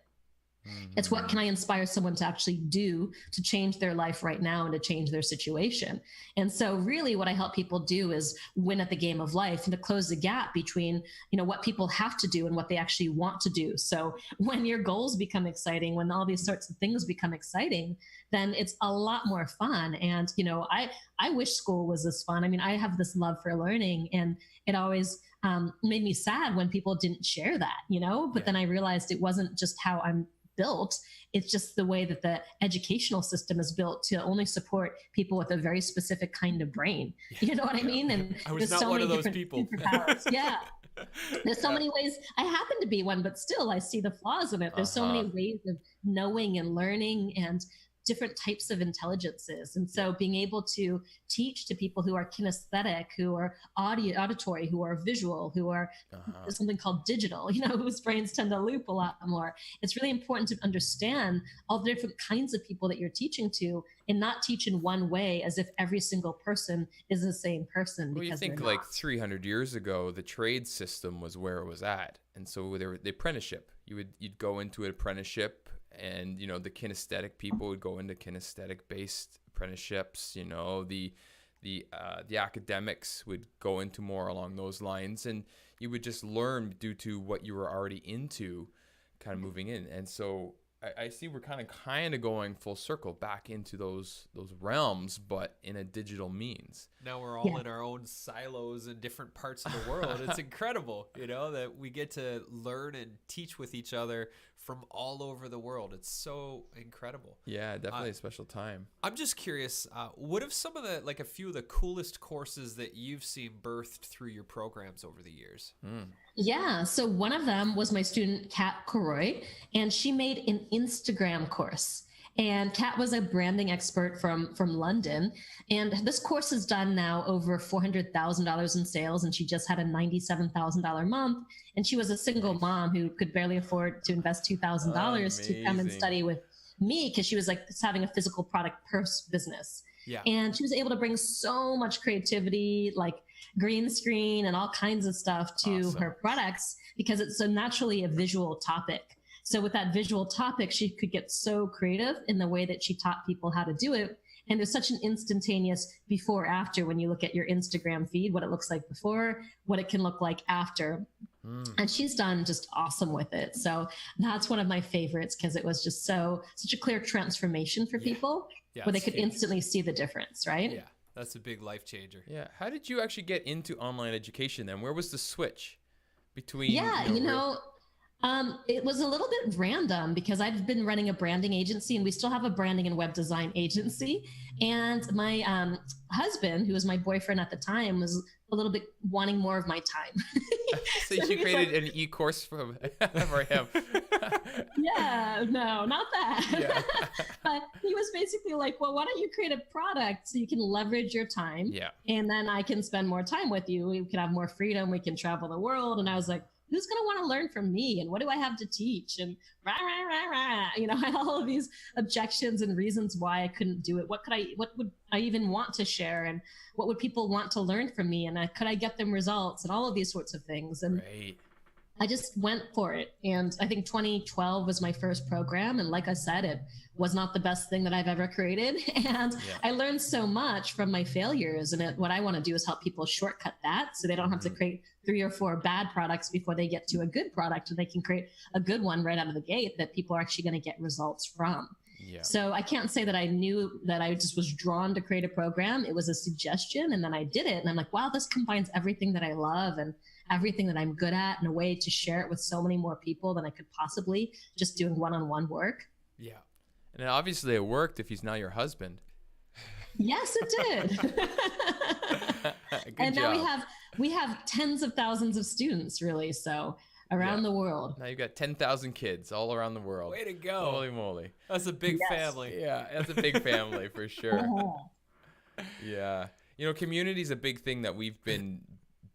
It's what can I inspire someone to actually do to change their life right now and to change their situation. And so really what I help people do is win at the game of life, and to close the gap between, what people have to do and what they actually want to do. So when your goals become exciting, when all these sorts of things become exciting, then it's a lot more fun. And, I wish school was this fun. I mean, I have this love for learning, and it always made me sad when people didn't share that, but then I realized it wasn't just how I'm built. It's just the way that the educational system is built to only support people with a very specific kind of brain. You know what I mean? And I was there's not so one many of those different people. superpowers. Yeah. There's so many ways. I happen to be one, but still I see the flaws in it. There's so many ways of knowing and learning. And different types of intelligences. And so being able to teach to people who are kinesthetic, who are auditory, who are visual, who are something called digital, whose brains tend to loop a lot more. It's really important to understand all the different kinds of people that you're teaching to, and not teach in one way as if every single person is the same person. Well, you think like 300 years ago, the trade system was where it was at. And so there were the apprenticeship. You'd go into an apprenticeship, and the kinesthetic people would go into kinesthetic based apprenticeships. The academics would go into more along those lines, and you would just learn due to what you were already into, kind of moving in. And so I see we're kind of going full circle back into those realms, but in a digital means. Now we're all in our own silos in different parts of the world. It's incredible, that we get to learn and teach with each other from all over the world. It's so incredible. Yeah, definitely a special time. I'm just curious, what have some of a few of the coolest courses that you've seen birthed through your programs over the years? Yeah, so one of them was my student, Kat Koroy, and she made an Instagram course. And Kat was a branding expert from London. And this course has done now over $400,000 in sales. And she just had a $97,000 month. And she was a single mom who could barely afford to invest $2,000 to come and study with me, because she was having a physical product purse business. Yeah. And she was able to bring so much creativity, like green screen and all kinds of stuff to her products, because it's so naturally a visual topic. So with that visual topic, she could get so creative in the way that she taught people how to do it. And there's such an instantaneous before after when you look at your Instagram feed, what it looks like before, what it can look like after. And she's done just awesome with it. So that's one of my favorites, because it was just such a clear transformation for people where they could instantly see the difference, right? Yeah, that's a big life changer. Yeah. How did you actually get into online education then? Where was the switch between? It was a little bit random, because I've been running a branding agency, and we still have a branding and web design agency. And my husband, who was my boyfriend at the time, was a little bit wanting more of my time. So you created an e-course for him. Yeah, no, not that. Yeah. But he was basically like, well, why don't you create a product so you can leverage your time? Yeah. And then I can spend more time with you. We can have more freedom. We can travel the world. And I was like, who's going to want to learn from me? And what do I have to teach? And rah, rah, rah, rah. I had all of these objections and reasons why I couldn't do it. What would I even want to share? And what would people want to learn from me? And could I get them results and all of these sorts of things? And I just went for it. And I think 2012 was my first program. And like I said, it was not the best thing that I've ever created. And I learned so much from my failures. And what I want to do is help people shortcut that, so they don't have to create 3 or 4 bad products before they get to a good product. And they can create a good one right out of the gate that people are actually going to get results from. Yeah. So I can't say that I knew that I just was drawn to create a program. It was a suggestion, and then I did it. And I'm like, wow, this combines everything that I love and everything that I'm good at, in a way to share it with so many more people than I could possibly just doing one-on-one work. Yeah. And obviously it worked if he's now your husband. Yes, it did. And job. Now we have tens of thousands of students, really, so around the world. Now you've got 10,000 kids all around the world. Way to go. Holy moly. That's a big family. Yeah, that's a big family for sure. Yeah. Community is a big thing that we've been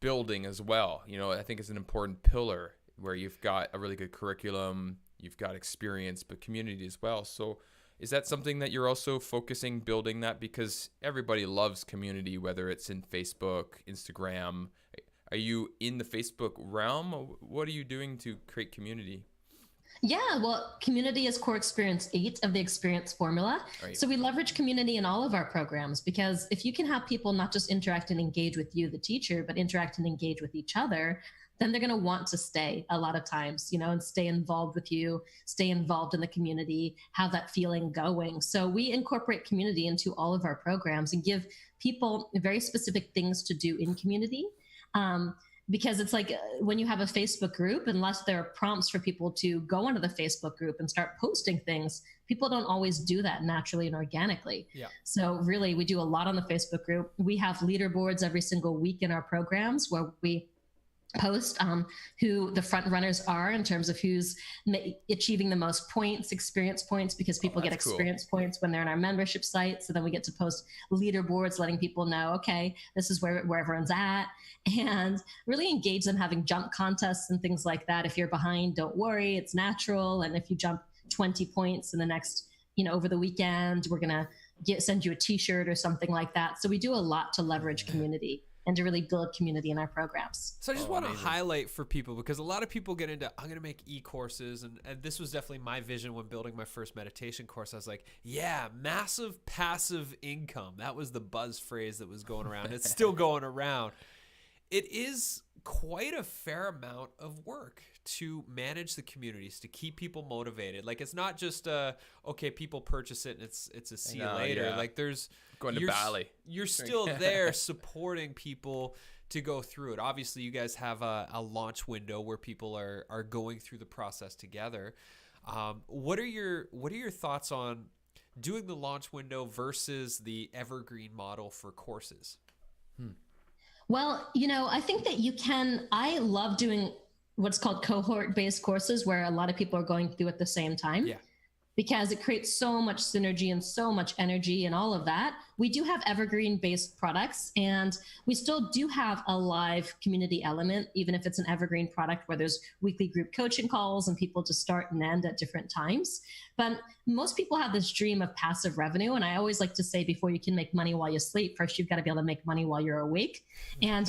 building as well. I think it's an important pillar, where you've got a really good curriculum, you've got experience, but community as well. So is that something that you're also focusing, building that? Because everybody loves community, whether it's in Facebook, Instagram. Are you in the Facebook realm? What are you doing to create community? Yeah, well, community is core experience 8 of the experience formula. Right. So we leverage community in all of our programs, because if you can have people not just interact and engage with you, the teacher, but interact and engage with each other, then they're going to want to stay a lot of times, and stay involved with you, stay involved in the community, have that feeling going. So we incorporate community into all of our programs and give people very specific things to do in community. Because it's like when you have a Facebook group, unless there are prompts for people to go into the Facebook group and start posting things, people don't always do that naturally and organically. Yeah. So really, we do a lot on the Facebook group. We have leaderboards every single week in our programs, where we post who the front runners are in terms of who's achieving the most points, experience points, because people get experience points when they're in our membership site. So then we get to post leaderboards letting people know, okay, this is where everyone's at, and really engage them, having jump contests and things like that. If you're behind, don't worry, it's natural. And if you jump 20 points in the next, over the weekend, we're going to send you a t-shirt or something like that. So we do a lot to leverage community and to really build community in our programs. So I just want to highlight for people, because a lot of people get into, I'm going to make e-courses. And this was definitely my vision when building my first meditation course. I was like, yeah, massive passive income. That was the buzz phrase that was going around. It's still going around. It is quite a fair amount of work to manage the communities, to keep people motivated. Like, it's not just okay, people purchase it and it's a see you later. Yeah. Like, there's going to Bali. You're still there supporting people to go through it. Obviously, you guys have a launch window where people are going through the process together. What are your thoughts on doing the launch window versus the evergreen model for courses? Well, I think that I love doing what's called cohort-based courses, where a lot of people are going through at the same time. Yeah. Because it creates so much synergy and so much energy and all of that. We do have evergreen-based products, and we still do have a live community element, even if it's an evergreen product where there's weekly group coaching calls and people to start and end at different times. But most people have this dream of passive revenue. And I always like to say, before you can make money while you sleep, first you've got to be able to make money while you're awake. And,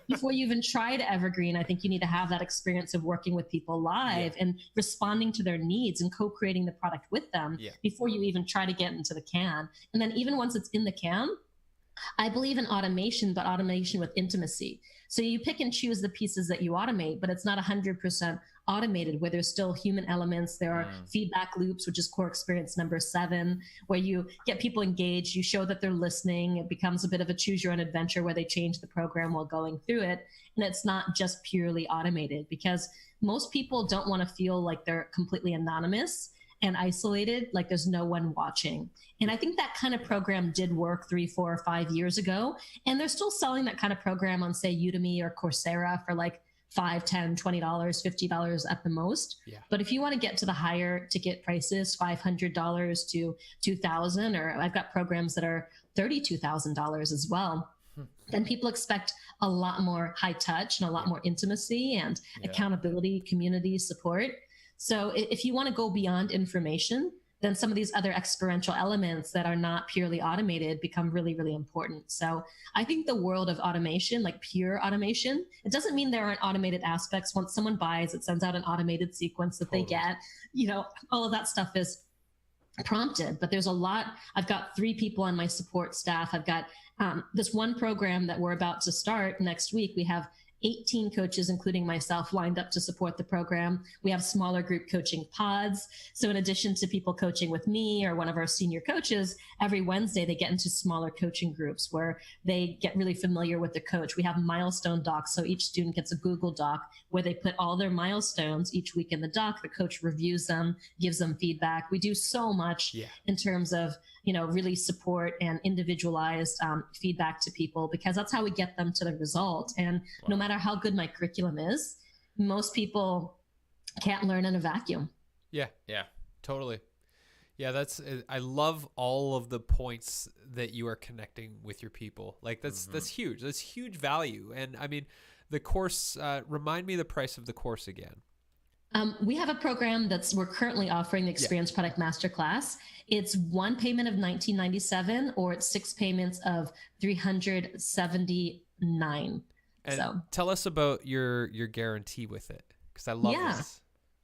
before you even try to evergreen, I think you need to have that experience of working with people live and responding to their needs and co-creating the product with them before you even try to get into the can. And then even once it's in the can, I believe in automation, but automation with intimacy. So you pick and choose the pieces that you automate, but it's not 100% automated, where there's still human elements. There are feedback loops, which is core experience number 7, where you get people engaged, you show that they're listening. It becomes a bit of a choose your own adventure where they change the program while going through it. And it's not just purely automated, because most people don't want to feel like they're completely anonymous and isolated, like there's no one watching. And I think that kind of program did work 3, 4, or 5 years ago. And they're still selling that kind of program on, say, Udemy or Coursera for like $5, $10, $20, $50 at the most. Yeah. But if you want to get to the higher ticket prices, $500 to $2,000, or I've got programs that are $32,000 as well, then people expect a lot more high touch and a lot more intimacy and accountability, community support. So if you want to go beyond information, then some of these other experiential elements that are not purely automated become really, really important. So I think the world of automation, like pure automation, it doesn't mean there aren't automated aspects. Once someone buys, it sends out an automated sequence that they get, all of that stuff is prompted. But there's a lot. I've got 3 people on my support staff. I've got this one program that we're about to start next week. We have 18 coaches, including myself, lined up to support the program. We have smaller group coaching pods. So in addition to people coaching with me or one of our senior coaches, every Wednesday they get into smaller coaching groups where they get really familiar with the coach. We have milestone docs. So each student gets a Google Doc where they put all their milestones each week in the doc. The coach reviews them, gives them feedback. We do so much in terms of really support and individualized feedback to people, because that's how we get them to the result. And no matter how good my curriculum is, most people can't learn in a vacuum. Yeah, totally. Yeah, I love all of the points that you are connecting with your people. Like that's huge. That's huge value. And I mean, the course, remind me the price of the course again. We have a program we're currently offering, the Experience Product Masterclass. It's one payment of $19.97, or it's 6 payments of $379. And tell us about your guarantee with it, because I love this.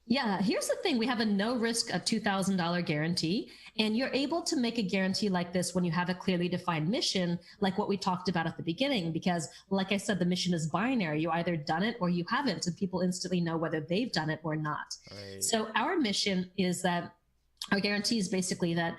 Yeah, here's the thing. We have a no risk, a $2,000 guarantee, and you're able to make a guarantee like this when you have a clearly defined mission, like what we talked about at the beginning, because like I said, the mission is binary. You either done it or you haven't, and people instantly know whether they've done it or not. Right. So our mission is that our guarantee is basically that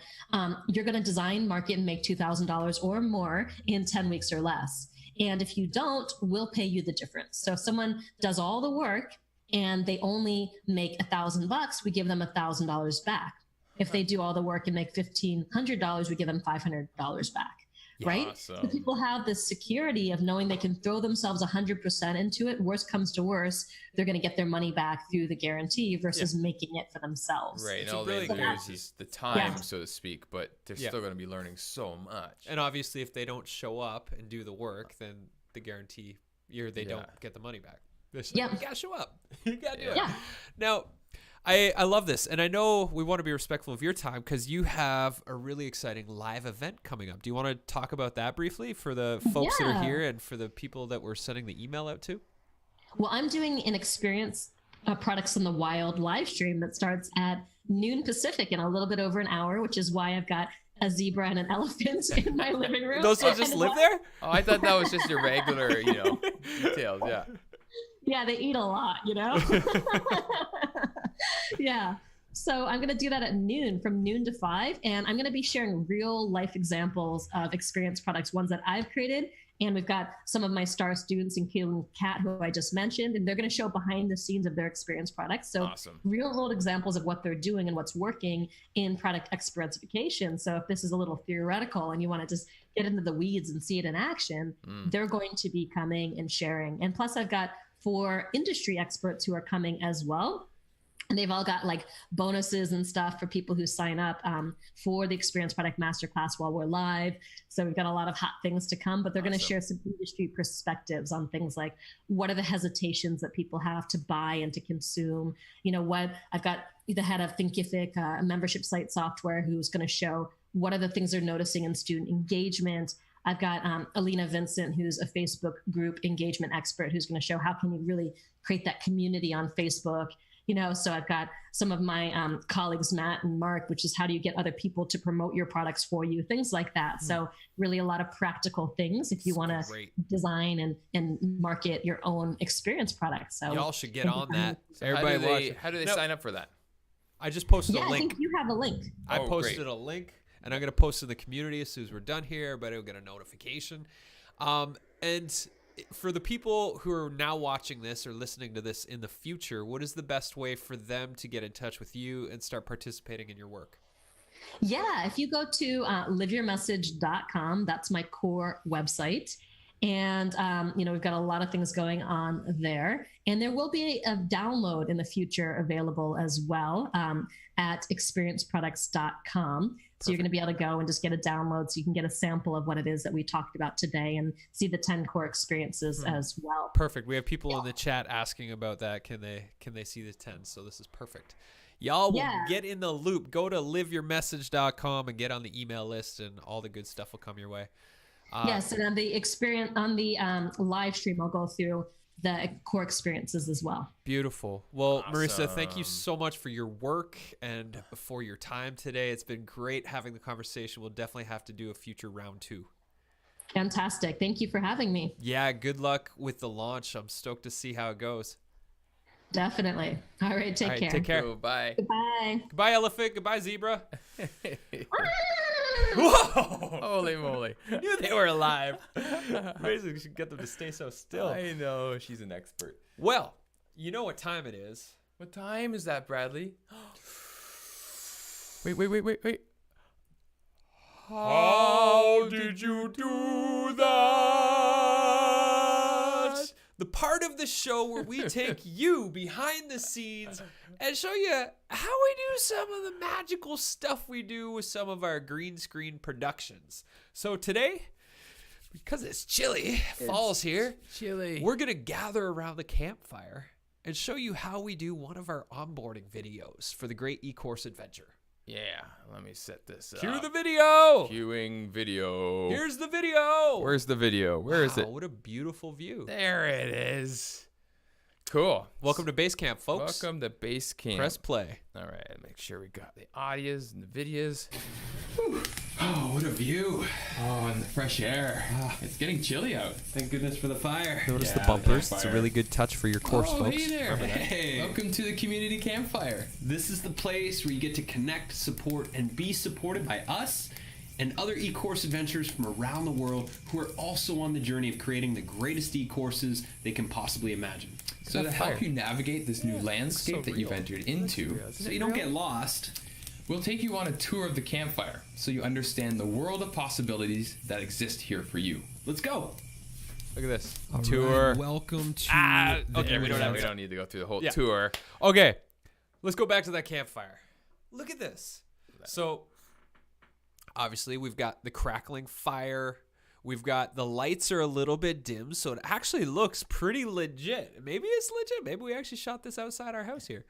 you're going to design, market, and make $2,000 or more in 10 weeks or less. And if you don't, we'll pay you the difference. So if someone does all the work and they only make $1,000, we give them $1,000 back. If they do all the work and make $1,500, we give them $500 back. right? So people have this security of knowing they can throw themselves 100% into it. Worst comes to worst, they're going to get their money back through the guarantee versus making it for themselves. Right. And all they lose is the time, so to speak, but they're still going to be learning so much. And obviously, if they don't show up and do the work, then the guarantee they don't get the money back. You gotta show up. You gotta do it. Now, I love this, and I know we want to be respectful of your time because you have a really exciting live event coming up. Do you want to talk about that briefly for the folks that are here and for the people that we're sending the email out to? Well, I'm doing an Experience Products in the Wild live stream that starts at noon Pacific in a little bit over an hour, which is why I've got a zebra and an elephant in my living room. Those ones just live there? Oh, I thought that was just your regular, details. Yeah. Yeah, they eat a lot, Yeah. So I'm going to do that at noon, from noon to 5. And I'm going to be sharing real life examples of Experience Products, ones that I've created. And we've got some of my star students, including Kat, who I just mentioned, and they're going to show behind the scenes of their Experience Products. So real world examples of what they're doing and what's working in product experientification. So if this is a little theoretical and you want to just get into the weeds and see it in action, they're going to be coming and sharing. And plus I've got 4 industry experts who are coming as well. And they've all got like bonuses and stuff for people who sign up for the Experience Product Masterclass while we're live. So we've got a lot of hot things to come, but they're going to share some industry perspectives on things like what are the hesitations that people have to buy and to consume. What I've got the head of Thinkific, a membership site software, who's going to show what are the things they're noticing in student engagement. I've got Alina Vincent, who's a Facebook group engagement expert, who's going to show how can you really create that community on Facebook. So I've got some of my colleagues, Matt and Mark, which is how do you get other people to promote your products for you, things like that. So really a lot of practical things if you want to design and market your own experience products. So y'all should get on that. So everybody, how do they sign up for that? I just posted a link. I think you have a link. I posted a link, and I'm going to post it in the community as soon as we're done here. Everybody will get a notification. And for the people who are now watching this or listening to this in the future, what is the best way for them to get in touch with you and start participating in your work? Yeah, if you go to liveyourmessage.com, that's my core website. And, we've got a lot of things going on there. And there will be a download in the future available as well at experienceproducts.com. So you're going to be able to go and just get a download so you can get a sample of what it is that we talked about today and see the 10 core experiences as well. Perfect. We have people in the chat asking about that. Can they see the 10? So this is perfect. Y'all will get in the loop. Go to liveyourmessage.com and get on the email list, and all the good stuff will come your way. Yes, and on the live stream, I'll go through the core experiences as well. Beautiful. Well, Marisa, thank you so much for your work and for your time today. It's been great having the conversation. We'll definitely have to do a future round 2. Fantastic. Thank you for having me. Yeah, good luck with the launch. I'm stoked to see how it goes. Definitely. All right, take care. Take care. Bye. Goodbye. Goodbye, elephant. Goodbye, zebra. Whoa! Holy moly. Knew they were alive. Basically, we should get them to stay so still. I know. She's an expert. Well, you know what time it is. What time is that, Bradley? Wait. How did you do that? The part of the show where we take you behind the scenes and show you how we do some of the magical stuff we do with some of our green screen productions. So today, because it's chilly, fall's here, chilly. We're going to gather around the campfire and show you how we do one of our onboarding videos for the Great E-Course Adventure. Yeah, let me set this up. Cue the video. Cueing video. Here's the video. Where's the video? Where is it? What a beautiful view. There it is. Cool. Welcome to Base Camp, folks. Welcome to Base Camp. Press play. All right, make sure we got the audios and the videos. Oh, what a view. Oh, and the fresh air. It's getting chilly out. Thank goodness for the fire. Notice the bumpers. It's a really good touch for your course, folks. Hey there. Hey. Welcome to the community campfire. This is the place where you get to connect, support, and be supported by us and other e-course adventurers from around the world who are also on the journey of creating the greatest e-courses they can possibly imagine. So to help you navigate this new landscape that you've entered into, So you don't get lost, We'll take you on a tour of the campfire so you understand the world of possibilities that exist here for you. Let's go. Look at this All tour. right, welcome to. Okay, we don't need to go through the whole tour. Okay, let's go back to that campfire. Look at this. So, obviously, we've got the crackling fire. We've got the lights are a little bit dim, so it actually looks pretty legit. Maybe it's legit. Maybe we actually shot this outside our house here.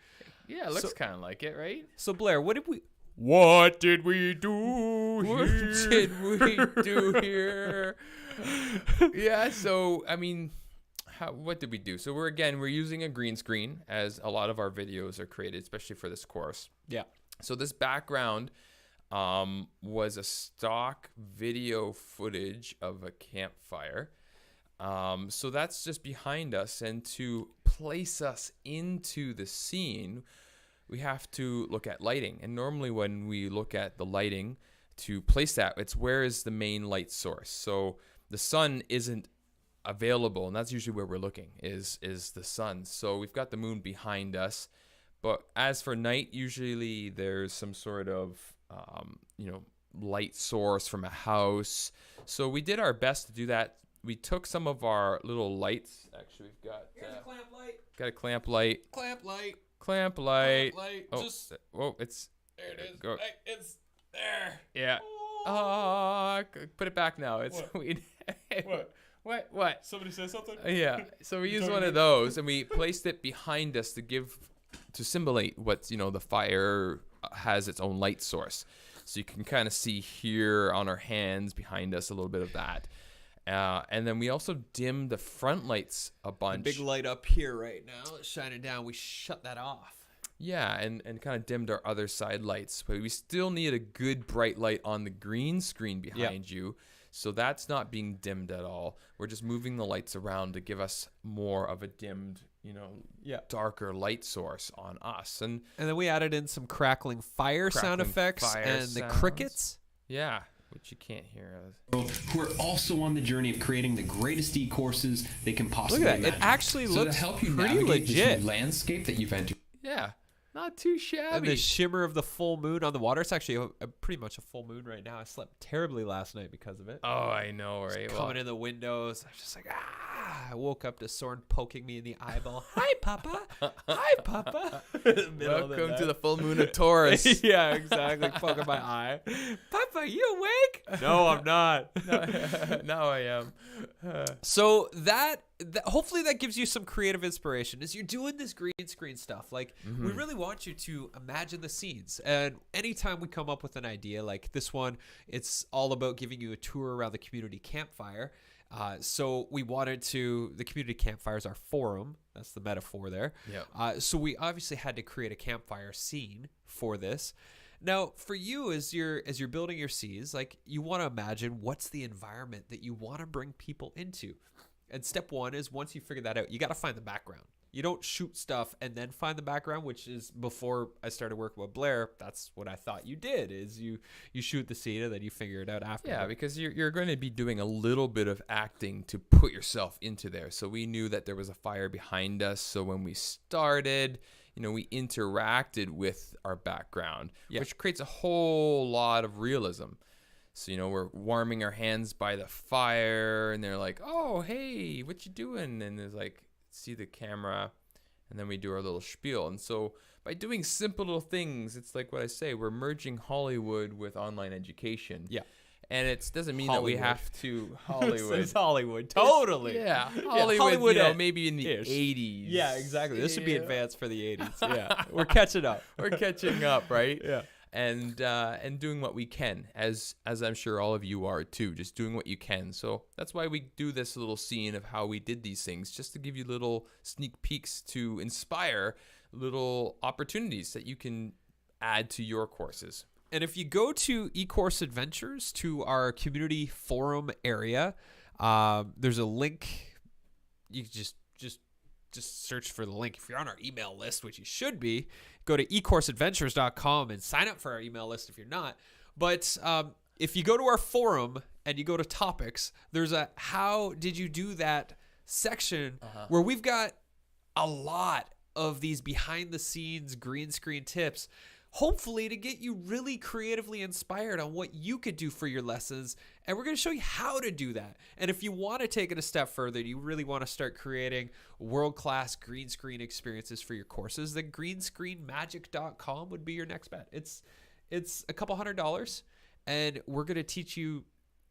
Yeah, it looks kind of like it, right? So, Blair, what did we do What did we do here? Yeah, so I mean, what did we do? So we're using a green screen, as a lot of our videos are created, especially for this course. Yeah. So this background was a stock video footage of a campfire. So that's just behind us, and to place us into the scene, we have to look at lighting. And normally when we look at the lighting to place that, it's where is the main light source. So the sun isn't available, and that's usually where we're looking, is the sun. So we've got the moon behind us. But as for night, usually there's some sort of, light source from a house. So we did our best to do that. We took some of our little lights. Actually, we've got Here's a clamp light. got a clamp light. Clamp light. Clamp light. Clamp light. Oh, Just it's there. It is. Go. It's there. Yeah. Put it back now. It's what? Somebody say something. Yeah. So we used one of those, and we placed it behind us to simulate what the fire has its own light source. So you can kind of see here on our hands behind us a little bit of that. And then we also dimmed the front lights a bunch. Big light up here right now. It's shining down. We shut that off. Yeah, and kind of dimmed our other side lights. But we still need a good bright light on the green screen behind you. So that's not being dimmed at all. We're just moving the lights around to give us more of a dimmed, darker light source on us. And then we added in some crackling fire sound effects and the crickets. Yeah, which you can't hear. Who are also on the journey of creating the greatest e-courses they can possibly Look at that. imagine. It actually So looks to help you pretty navigate legit. this landscape that you've entered. Yeah, not too And shabby. the shimmer of the full moon on the water. It's actually pretty much a full moon right now. I slept terribly last night because of it. Oh, I know, right? Coming in the windows. I was just like, I woke up to Soren poking me in the eyeball. Hi, Papa. Hi, Papa. Welcome to the full moon of Taurus. Yeah, exactly. Poking my eye. Papa, you awake? No, I'm not. Now I am. So that hopefully that gives you some creative inspiration as you're doing this green screen stuff. Like, we really want you to imagine the scenes. And anytime we come up with an idea like this one, it's all about giving you a tour around the community campfire. So we wanted the community campfire is our forum. That's the metaphor there. Yeah. So we obviously had to create a campfire scene for this. Now, for you, as you're building your scenes, like, you want to imagine what's the environment that you want to bring people into. And step one is, once you figure that out, you got to find the background. You don't shoot stuff and then find the background, which is before I started working with Blair. That's what I thought you did, is you shoot the scene and then you figure it out after. Yeah, because you're going to be doing a little bit of acting to put yourself into there. So we knew that there was a fire behind us. So when we started, we interacted with our background, which creates a whole lot of realism. So, we're warming our hands by the fire, and they're like, oh, hey, what you doing? And there's like, see the camera, and then we do our little spiel. And so by doing simple little things, it's like what I say, we're merging Hollywood with online education. Yeah. And it doesn't mean Hollywood. that we have to Hollywood. It's Hollywood. Totally. Yeah. Hollywood, maybe in the ish. 80s. Yeah, exactly. This would be advanced for the 80s. Yeah. We're catching up. We're catching up, right? Yeah. And doing what we can, as I'm sure all of you are too, just doing what you can. So that's why we do this little scene of how we did these things, just to give you little sneak peeks to inspire little opportunities that you can add to your courses. And if you go to eCourse Adventures, to our community forum area, there's a link. You can just search for the link. If you're on our email list, which you should be, go to ecourseadventures.com and sign up for our email list if you're not. But if you go to our forum and you go to topics, there's a how did you do that section where we've got a lot of these behind the scenes green screen tips. hopefully to get you really creatively inspired on what you could do for your lessons. And we're going to show you how to do that. And if you want to take it a step further, you really want to start creating world-class green screen experiences for your courses, then greenscreenmagic.com would be your next bet. It's a couple $100, and we're going to teach you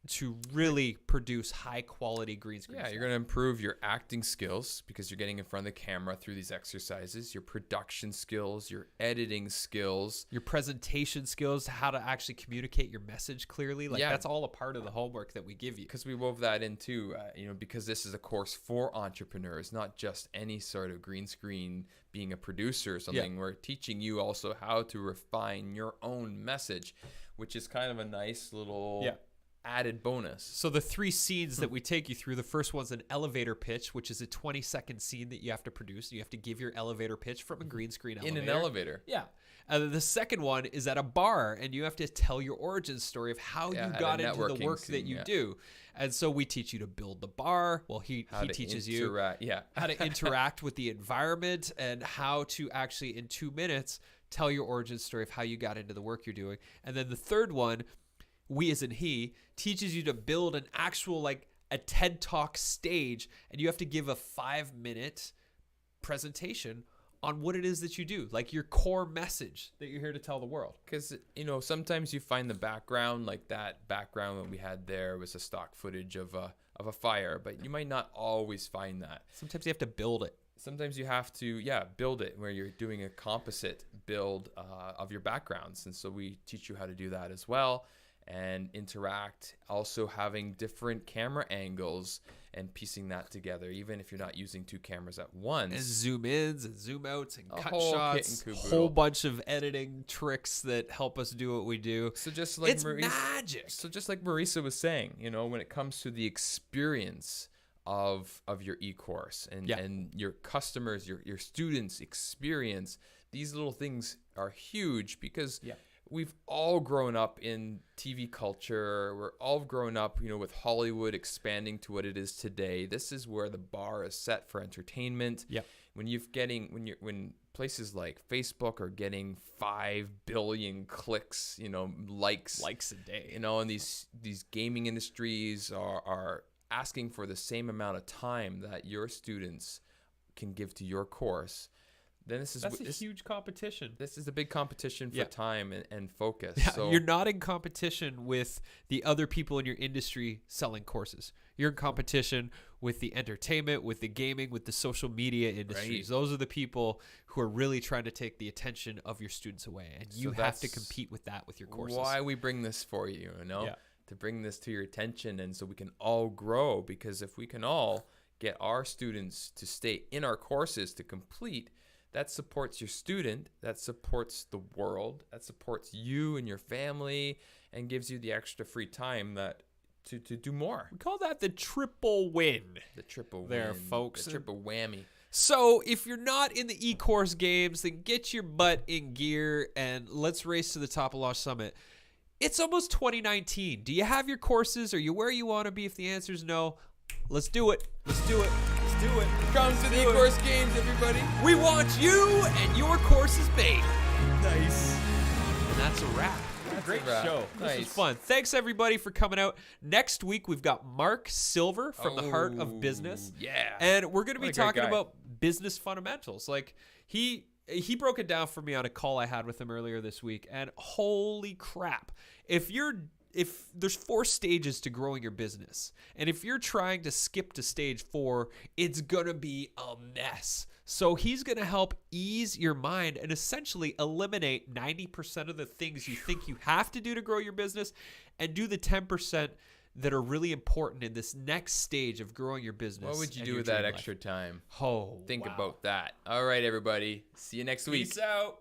to really produce high quality green screen. Yeah, you're going to improve your acting skills because you're getting in front of the camera through these exercises, your production skills, your editing skills, your presentation skills, how to actually communicate your message clearly. Like that's all a part of the homework that we give you. Because we wove that into, because this is a course for entrepreneurs, not just any sort of green screen being a producer or something. We're teaching you also how to refine your own message, which is kind of a nice little added bonus. So the 3 scenes that we take you through, the first one's an elevator pitch, which is a 20-second scene that you have to produce. You have to give your elevator pitch from a green screen elevator. In an elevator. Yeah. The second one is at a bar, and you have to tell your origin story of how you got into the work that you do. And so we teach you to build the bar. Well, he teaches you how to interact with the environment and how to actually, in 2 minutes, tell your origin story of how you got into the work you're doing. And then the third one, we as in he, teaches you to build an actual, like a TED Talk stage, and you have to give a 5-minute presentation on what it is that you do, like your core message that you're here to tell the world. Because, sometimes you find the background, like that background that we had there was a stock footage of a fire, but you might not always find that. Sometimes you have to build it. Sometimes you have to, build it, where you're doing a composite build of your backgrounds. And so we teach you how to do that as well, and interact, also having different camera angles and piecing that together, even if you're not using 2 cameras at once. And zoom ins and zoom outs and cut whole shots, kit and whole bunch of editing tricks that help us do what we do. So just like it's magic. So just like Marisa was saying, when it comes to the experience of your e-course and your customers, your students' experience, these little things are huge because we've all grown up in TV culture. We're all grown up, with Hollywood expanding to what it is today. This is where the bar is set for entertainment. Yeah. When places like Facebook are getting 5 billion clicks, likes a day, and these gaming industries are asking for the same amount of time that your students can give to your course. Then that's a huge competition. This is a big competition for time and focus. Yeah, so you're not in competition with the other people in your industry selling courses. You're in competition with the entertainment, with the gaming, with the social media industries. Right. Those are the people who are really trying to take the attention of your students away, and you have to compete with that with your courses. Why we bring this for you, to bring this to your attention, and so we can all grow. Because if we can all get our students to stay in our courses to complete, that supports your student, that supports the world, that supports you and your family, and gives you the extra free time to do more. We call that the triple win. The triple there, win, folks. The triple whammy. So if you're not in the e-course games, then get your butt in gear and let's race to the top of Launch Summit. It's almost 2019. Do you have your courses? Are you where you want to be? If the answer is no, let's do it. Let's do it. Do it. Come to the e-course games, everybody. We want you and your courses made. Nice. And that's a wrap. Great show. Nice. This was fun. Thanks everybody for coming out. Next week we've got Mark Silver from the Heart of Business. Yeah. And we're going to be talking about business fundamentals. Like he broke it down for me on a call I had with him earlier this week, and holy crap. If there's 4 stages to growing your business, and if you're trying to skip to stage 4, it's going to be a mess. So he's going to help ease your mind and essentially eliminate 90% of the things you think you have to do to grow your business, and do the 10% that are really important in this next stage of growing your business. What would you do with that extra time? Oh, Think about that. All right, everybody. See you next week. Peace out.